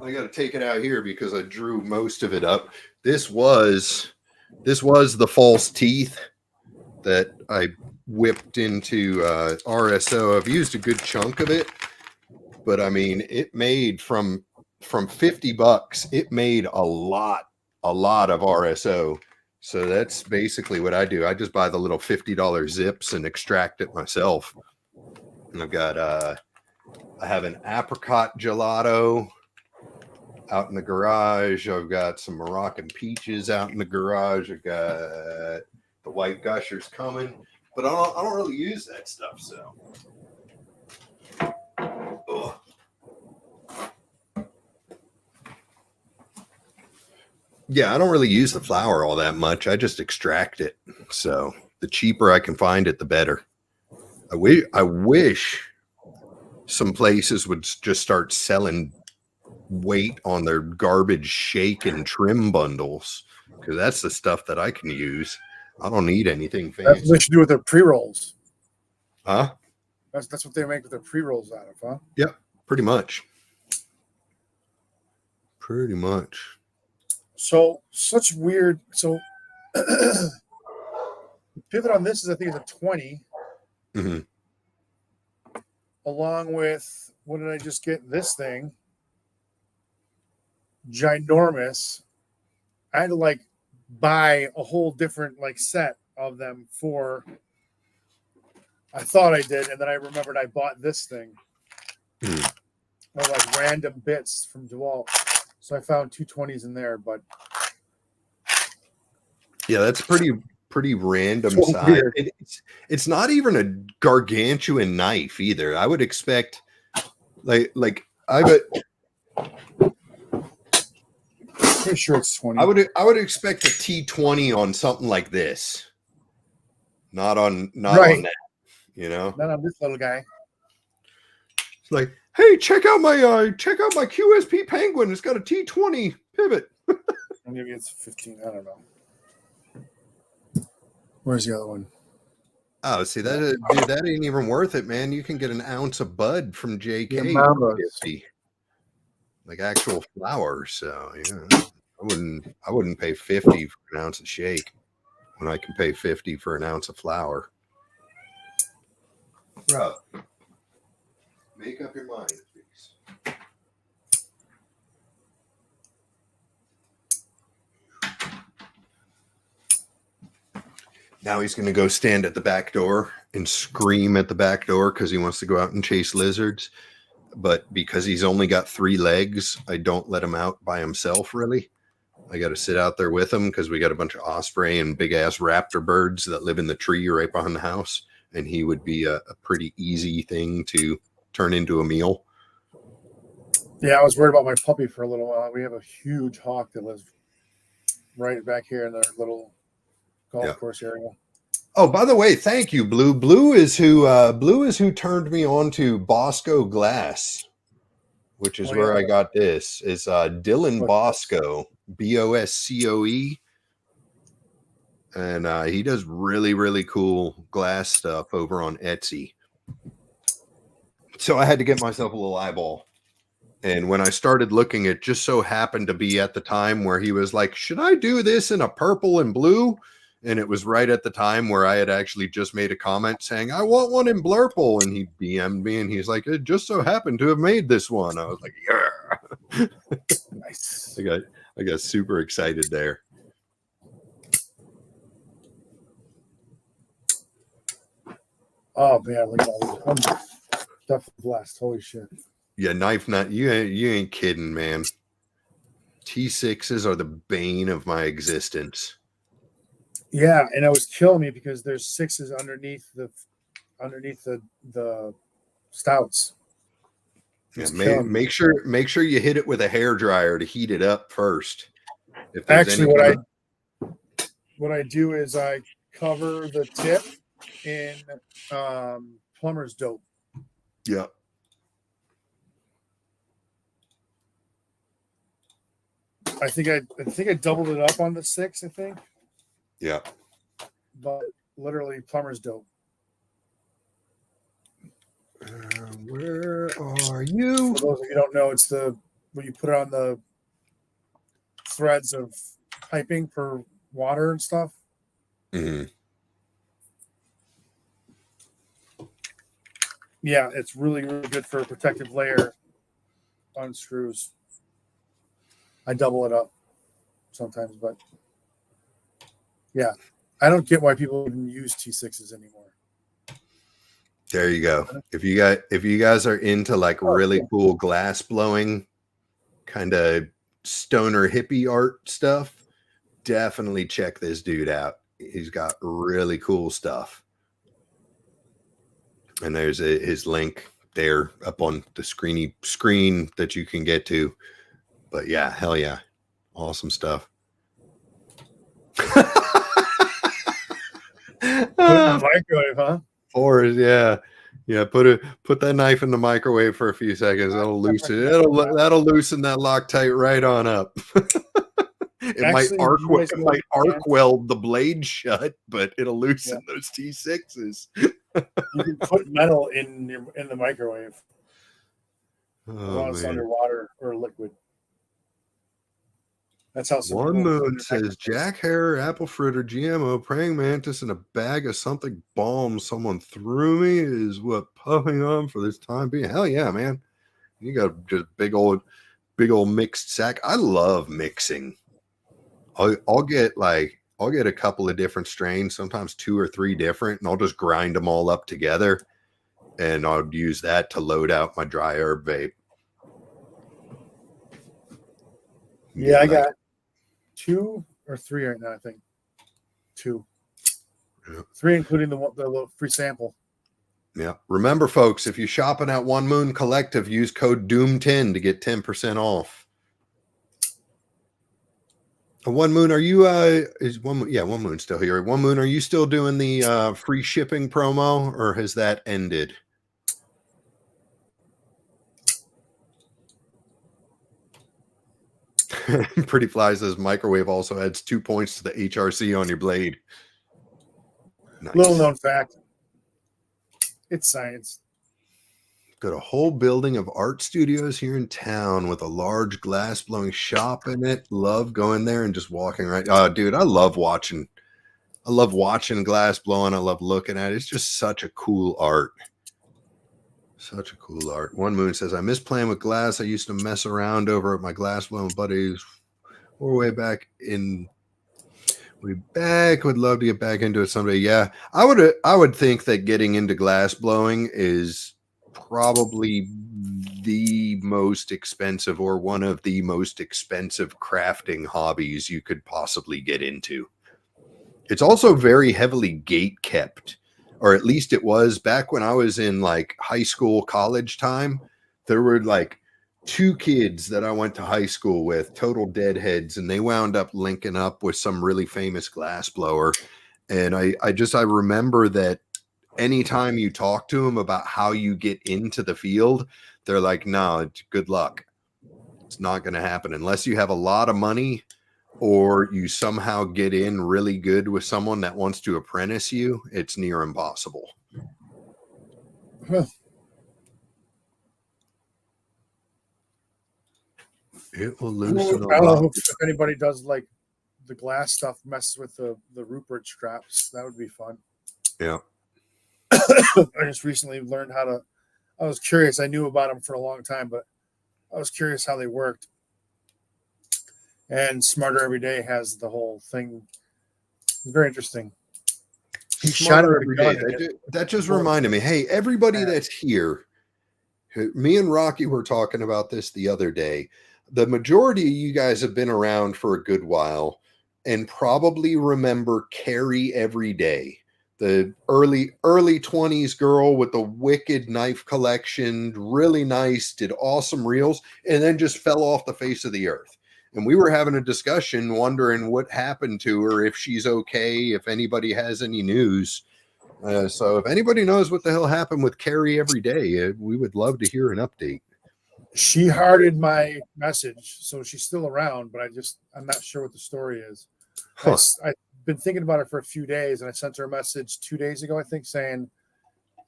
I got to take it out here because I drew most of it up. This was the false teeth that I whipped into RSO. I've used a good chunk of it, but I mean, it made from $50. It made a lot of RSO. So that's basically what I do. I just buy the little $50 zips and extract it myself. And I've got I have an apricot gelato out in the garage. I've got some Moroccan peaches out in the garage. I've got the white gushers coming, but I don't really use that stuff. So, ugh. Yeah, I don't really use the flour all that much. I just extract it. So the cheaper I can find it, the better. I wish some places would just start selling weight on their garbage shake and trim bundles, because that's the stuff that I can use. I don't need anything fancy. That's what they should do with their pre-rolls. Huh? That's what they make with their pre-rolls out of, huh? Yep, pretty much. Pretty much. So such weird. So pivot on this is I think it's a 20. Mm-hmm. Along with what did I just get? This thing, ginormous. I had to like buy a whole different like set of them for. I thought I did, and then I remembered I bought this thing. Or like random bits from DeWalt. So I found 220s in there, but Yeah, that's pretty random so size. weird. It's not even a gargantuan knife either. I would expect like I bet Pretty sure it's 20. I would expect a T20 on something like this. Not on Right. that, you know. Not on this little guy. It's like, hey, check out my QSP Penguin. It's got a T20 pivot. Maybe it's 15. I don't know. Where's the other one? Oh, see that dude, that ain't even worth it, man. You can get an ounce of bud from JK Yeah, for 50. Like actual flour. So yeah, I wouldn't pay 50 for an ounce of shake when I can pay 50 for an ounce of flour. Bro, make up your mind, please. Now he's going to go stand at the back door and scream at the back door because he wants to go out and chase lizards. But because he's only got 3 legs, I don't let him out by himself, really. I got to sit out there with him because we got a bunch of osprey and big-ass raptor birds that live in the tree right behind the house. And he would be a pretty easy thing to turn into a meal. Yeah, I was worried about my puppy for a little while. We have a huge hawk that lives right back here in our little golf course area. Oh, by the way, thank you, Blue. Blue is who turned me on to Bosco Glass, which is where I got this. Is Dylan Bosco, Boscoe, and he does really, really cool glass stuff over on Etsy. So I had to get myself a little eyeball. And when I started looking, it just so happened to be at the time where he was like, should I do this in a purple and blue? And it was right at the time where I had actually just made a comment saying, I want one in blurple. And he DM'd me and he's like, it just so happened to have made this one. I was like, yeah. Nice. I got super excited there. Oh man, look at all these. Stuff blast. Holy shit. Yeah, knife nut. You ain't kidding, man. T6s are the bane of my existence. Yeah, and it was killing me because there's 6s underneath the stouts. Yeah, make sure you hit it with a hairdryer to heat it up first. Actually, what I do is I cover the tip in plumber's dope. Yeah. I think I doubled it up on the 6. I think. Yeah. But literally plumber's dope. Where are you? For those of you who don't know, it's when you put it on the threads of piping for water and stuff. Mm-hmm. Yeah, it's really, really good for a protective layer on screws. I double it up sometimes, but yeah, I don't get why people even use T6s anymore. There you go. If you guys are into like really cool glass blowing kind of stoner hippie art stuff, definitely check this dude out. He's got really cool stuff. And there's his link there up on the screen that you can get to. But yeah, hell yeah. Awesome stuff. Put it in the microwave, huh? Or yeah. Put that knife in the microwave for a few seconds. That'll loosen that Loctite right on up. It might arc weld the blade shut, but it'll loosen those T6s. You can put metal in the microwave while it's underwater or liquid. That's how some One people Moon says Jack Hare, apple fritter, GMO, praying mantis, and a bag of something bomb someone threw me is what puffing on for this time being. Hell yeah, man. You got just big old mixed sack. I love mixing. I'll get a couple of different strains, sometimes 2 or 3 different, and I'll just grind them all up together, and I'll use that to load out my dry herb vape. Yeah, I got 2 or 3 right now. I think 2, Yeah. 3, including the little free sample. Yeah. Remember, folks, if you're shopping at One Moon Collective, use code Doom10 to get 10% off. One Moon, are you is One Moon? Yeah, One Moon's still here. One Moon, are you still doing the free shipping promo, or has that ended? Pretty Fly says microwave also adds 2 points to the HRC on your blade. Nice. Little known fact. It's science. Got a whole building of art studios here in town with a large glass blowing shop in it. Love going there and just walking right. Oh, dude, I love watching glass blowing. I love looking at it. It's just such a cool art. Such a cool art. One Moon says, I miss playing with glass. I used to mess around over at my glass blowing buddies. We're way back. Would love to get back into it someday. Yeah, I would think that getting into glass blowing is probably the most expensive or one of the most expensive crafting hobbies you could possibly get into. It's also very heavily gate kept, or at least it was back when I was in like high school, college time. There were like 2 kids that I went to high school with, total deadheads, and they wound up linking up with some really famous glass blower. And I remember that anytime you talk to them about how you get into the field, they're like, no, good luck. It's not going to happen unless you have a lot of money or you somehow get in really good with someone that wants to apprentice you. It's near impossible. Huh. It will loosen I don't know if anybody does like the glass stuff, messes with the Rupert straps. That would be fun. Yeah. I just recently learned how to. I was curious. I knew about them for a long time, but I was curious how they worked. And Smarter Every Day has the whole thing. It's very interesting. He shot every day. That just reminded me. Hey, everybody that's here, me and Rocky were talking about this the other day. The majority of you guys have been around for a good while and probably remember Carrie Every Day, the early 20s girl with the wicked knife collection, really nice, did awesome reels, and then just fell off the face of the earth. And we were having a discussion wondering what happened to her, if she's okay, if anybody has any news. So if anybody knows what the hell happened with Carrie Every Day, we would love to hear an update. She hearted my message, so she's still around, but I'm not sure what the story is. Huh. I've been thinking about it for a few days, and I sent her a message 2 days ago, I think, saying,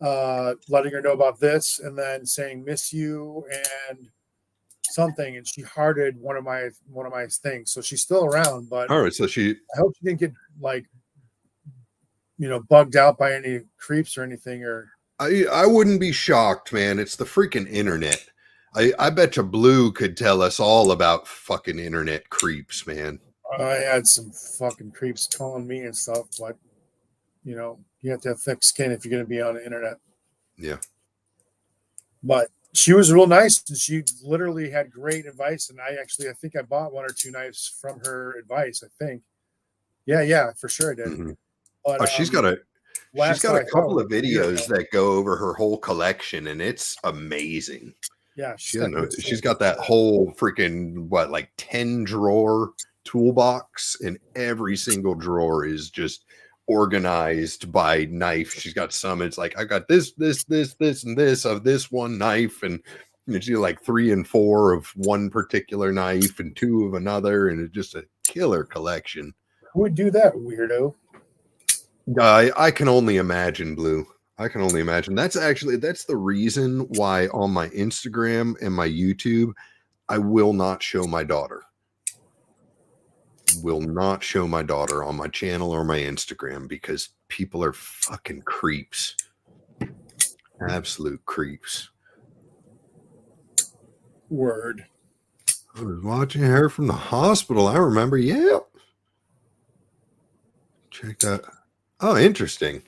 letting her know about this, and then saying miss you and something, and she hearted one of my things. So she's still around, but all right. So I hope she didn't get like, bugged out by any creeps or anything. Or I wouldn't be shocked, man. It's the freaking internet. I bet you Blue could tell us all about fucking internet creeps, man. I had some fucking creeps calling me and stuff, but you have to have thick skin if you're going to be on the internet. Yeah. But she was real nice, and she literally had great advice. And I think I bought 1 or 2 knives from her advice. I think. Yeah, for sure I did. Mm-hmm. But she's got a couple of videos that go over her whole collection, and it's amazing. Yeah, she's got that whole freaking 10 drawer toolbox, and every single drawer is just organized by knife. She's got some. It's like I got this, and this of this one knife, and it's like 3 and 4 of one particular knife, and 2 of another, and it's just a killer collection. Who would do that, weirdo? I can only imagine, Blue. I can only imagine. That's the reason why on my Instagram and my YouTube, I will not show my daughter. will not show my daughter on my channel or my Instagram because people are fucking creeps. Absolute creeps. Word. I was watching her from the hospital. I remember. Yep. Checked out. Oh, interesting.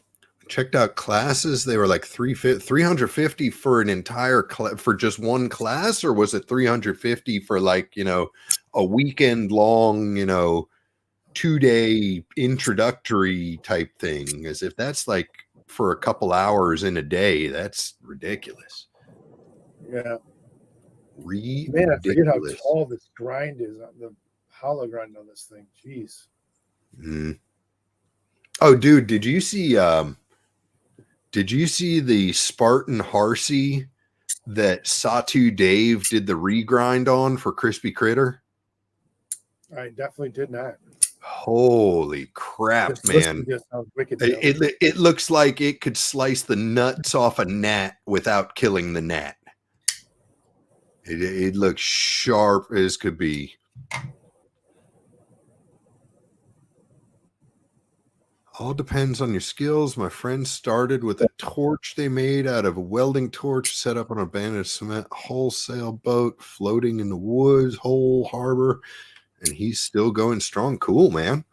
Checked out classes. They were like 350 for an entire for just one class, or was it 350 for like, a weekend long, 2-day introductory type thing? As if that's like for a couple hours in a day. That's ridiculous. Yeah. Ridiculous. Man, I forget how tall this grind is on the hollow grind on this thing. Jeez. Mm. Oh, dude, did you see the Spartan Harsey that Satu Dave did the regrind on for Crispy Critter? I definitely did not. Holy crap, Just man. just sounds wicked. It looks like it could slice the nuts off a gnat without killing the gnat. It looks sharp as could be. All depends on your skills. My friend started with a torch they made out of a welding torch set up on an abandoned cement wholesale boat floating in the woods, whole harbor, and he's still going strong. Cool, man.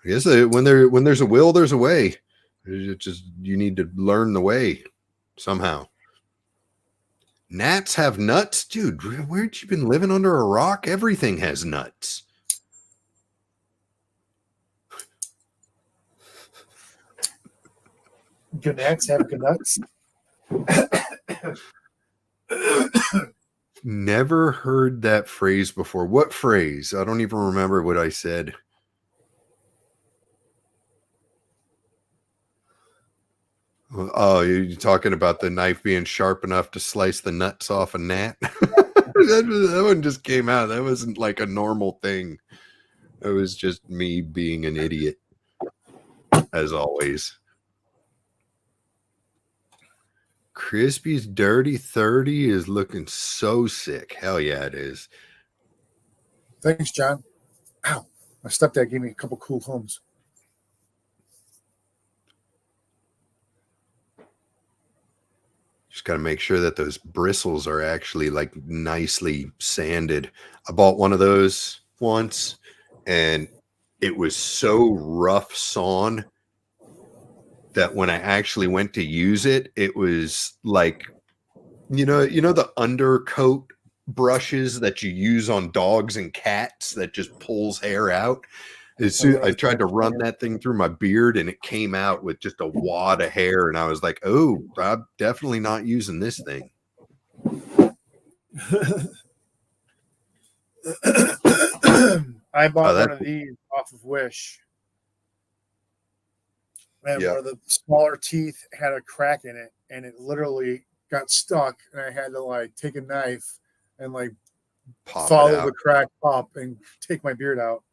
I guess when there's a will, there's a way. It's just you need to learn the way somehow. Gnats have nuts, dude. Where'd you been living under a rock? Everything has nuts. Gnats have nuts. Never heard that phrase before. What phrase? I don't even remember what I said. Oh, you're talking about the knife being sharp enough to slice the nuts off a gnat? that one just came out. That wasn't like a normal thing. It was just me being an idiot, as always. Crispy's Dirty 30 is looking so sick. Hell yeah, it is. Thanks, John. Ow. My stepdad gave me a couple cool homes. Just got to make sure that those bristles are actually like nicely sanded. I bought one of those once and it was so rough sawn that when I actually went to use it, it was like, the undercoat brushes that you use on dogs and cats that just pulls hair out. I tried to run that thing through my beard and it came out with just a wad of hair. And I was like, oh, I'm definitely not using this thing. I bought one of these off of Wish. And one of the smaller teeth had a crack in it and it literally got stuck. And I had to like take a knife and like follow the crack up and take my beard out.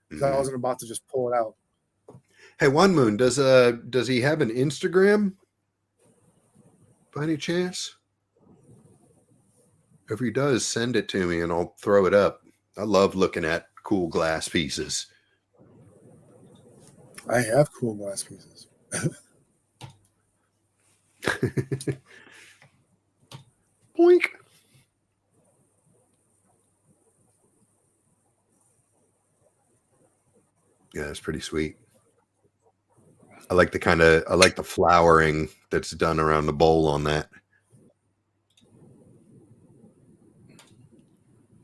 Because I wasn't about to just pull it out. Hey, One Moon, does he have an Instagram by any chance? If he does, send it to me and I'll throw it up. I love looking at cool glass pieces. I have cool glass pieces. Boink. Yeah, it's pretty sweet. I like the flowering that's done around the bowl on that.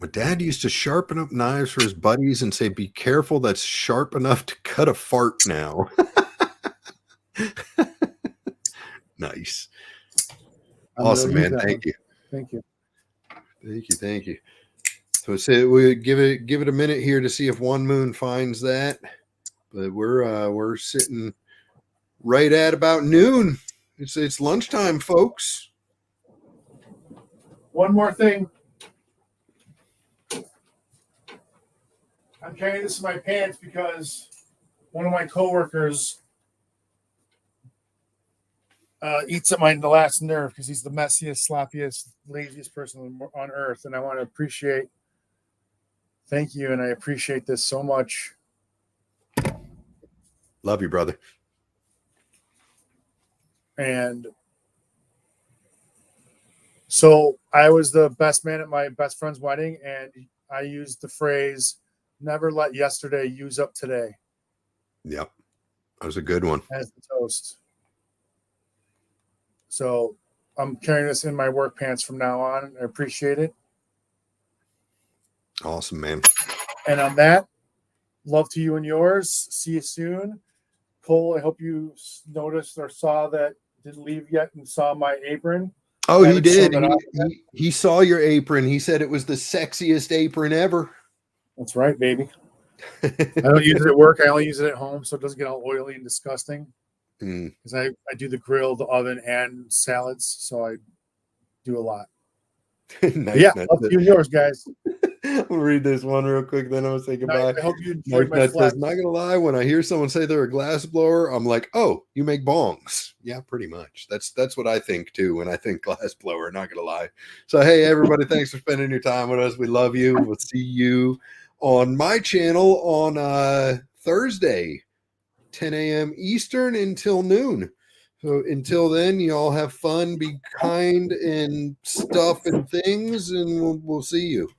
My dad used to sharpen up knives for his buddies and say, be careful, that's sharp enough to cut a fart now. Nice. Awesome, man. Thank you. Thank you. Thank you. So we give it a minute here to see if One Moon finds that. But we're sitting right at about noon. It's lunchtime, folks. One more thing. I'm carrying this in my pants because one of my coworkers eats at my last nerve because he's the messiest, sloppiest, laziest person on earth, and I want to appreciate Thank you, and I appreciate this so much. Love you, brother. And so I was the best man at my best friend's wedding, and I used the phrase, never let yesterday use up today. Yep. That was a good one. As the toast. So I'm carrying this in my work pants from now on. I appreciate it. Awesome, man. And on that, love to you and yours. See you soon. Cole, I hope you noticed or saw that didn't leave yet and saw my apron. Oh, he did. He saw your apron. He said it was the sexiest apron ever. That's right, baby. I don't use it at work. I only use it at home, so it doesn't get all oily and disgusting. Because I do the grill, the oven, and salads, so I do a lot. Nice, yeah, love you and yours, guys. We'll read this one real quick, then I'm gonna say goodbye. I hope you enjoyed my flex. Not gonna lie, when I hear someone say they're a glass blower, I'm like, oh, you make bongs. Yeah, pretty much. That's what I think too when I think glass blower, not gonna lie. So hey everybody, thanks for spending your time with us. We love you. We'll see you on my channel on Thursday, 10 a.m. Eastern until noon. So until then, you all have fun, be kind and stuff and things, and we'll see you.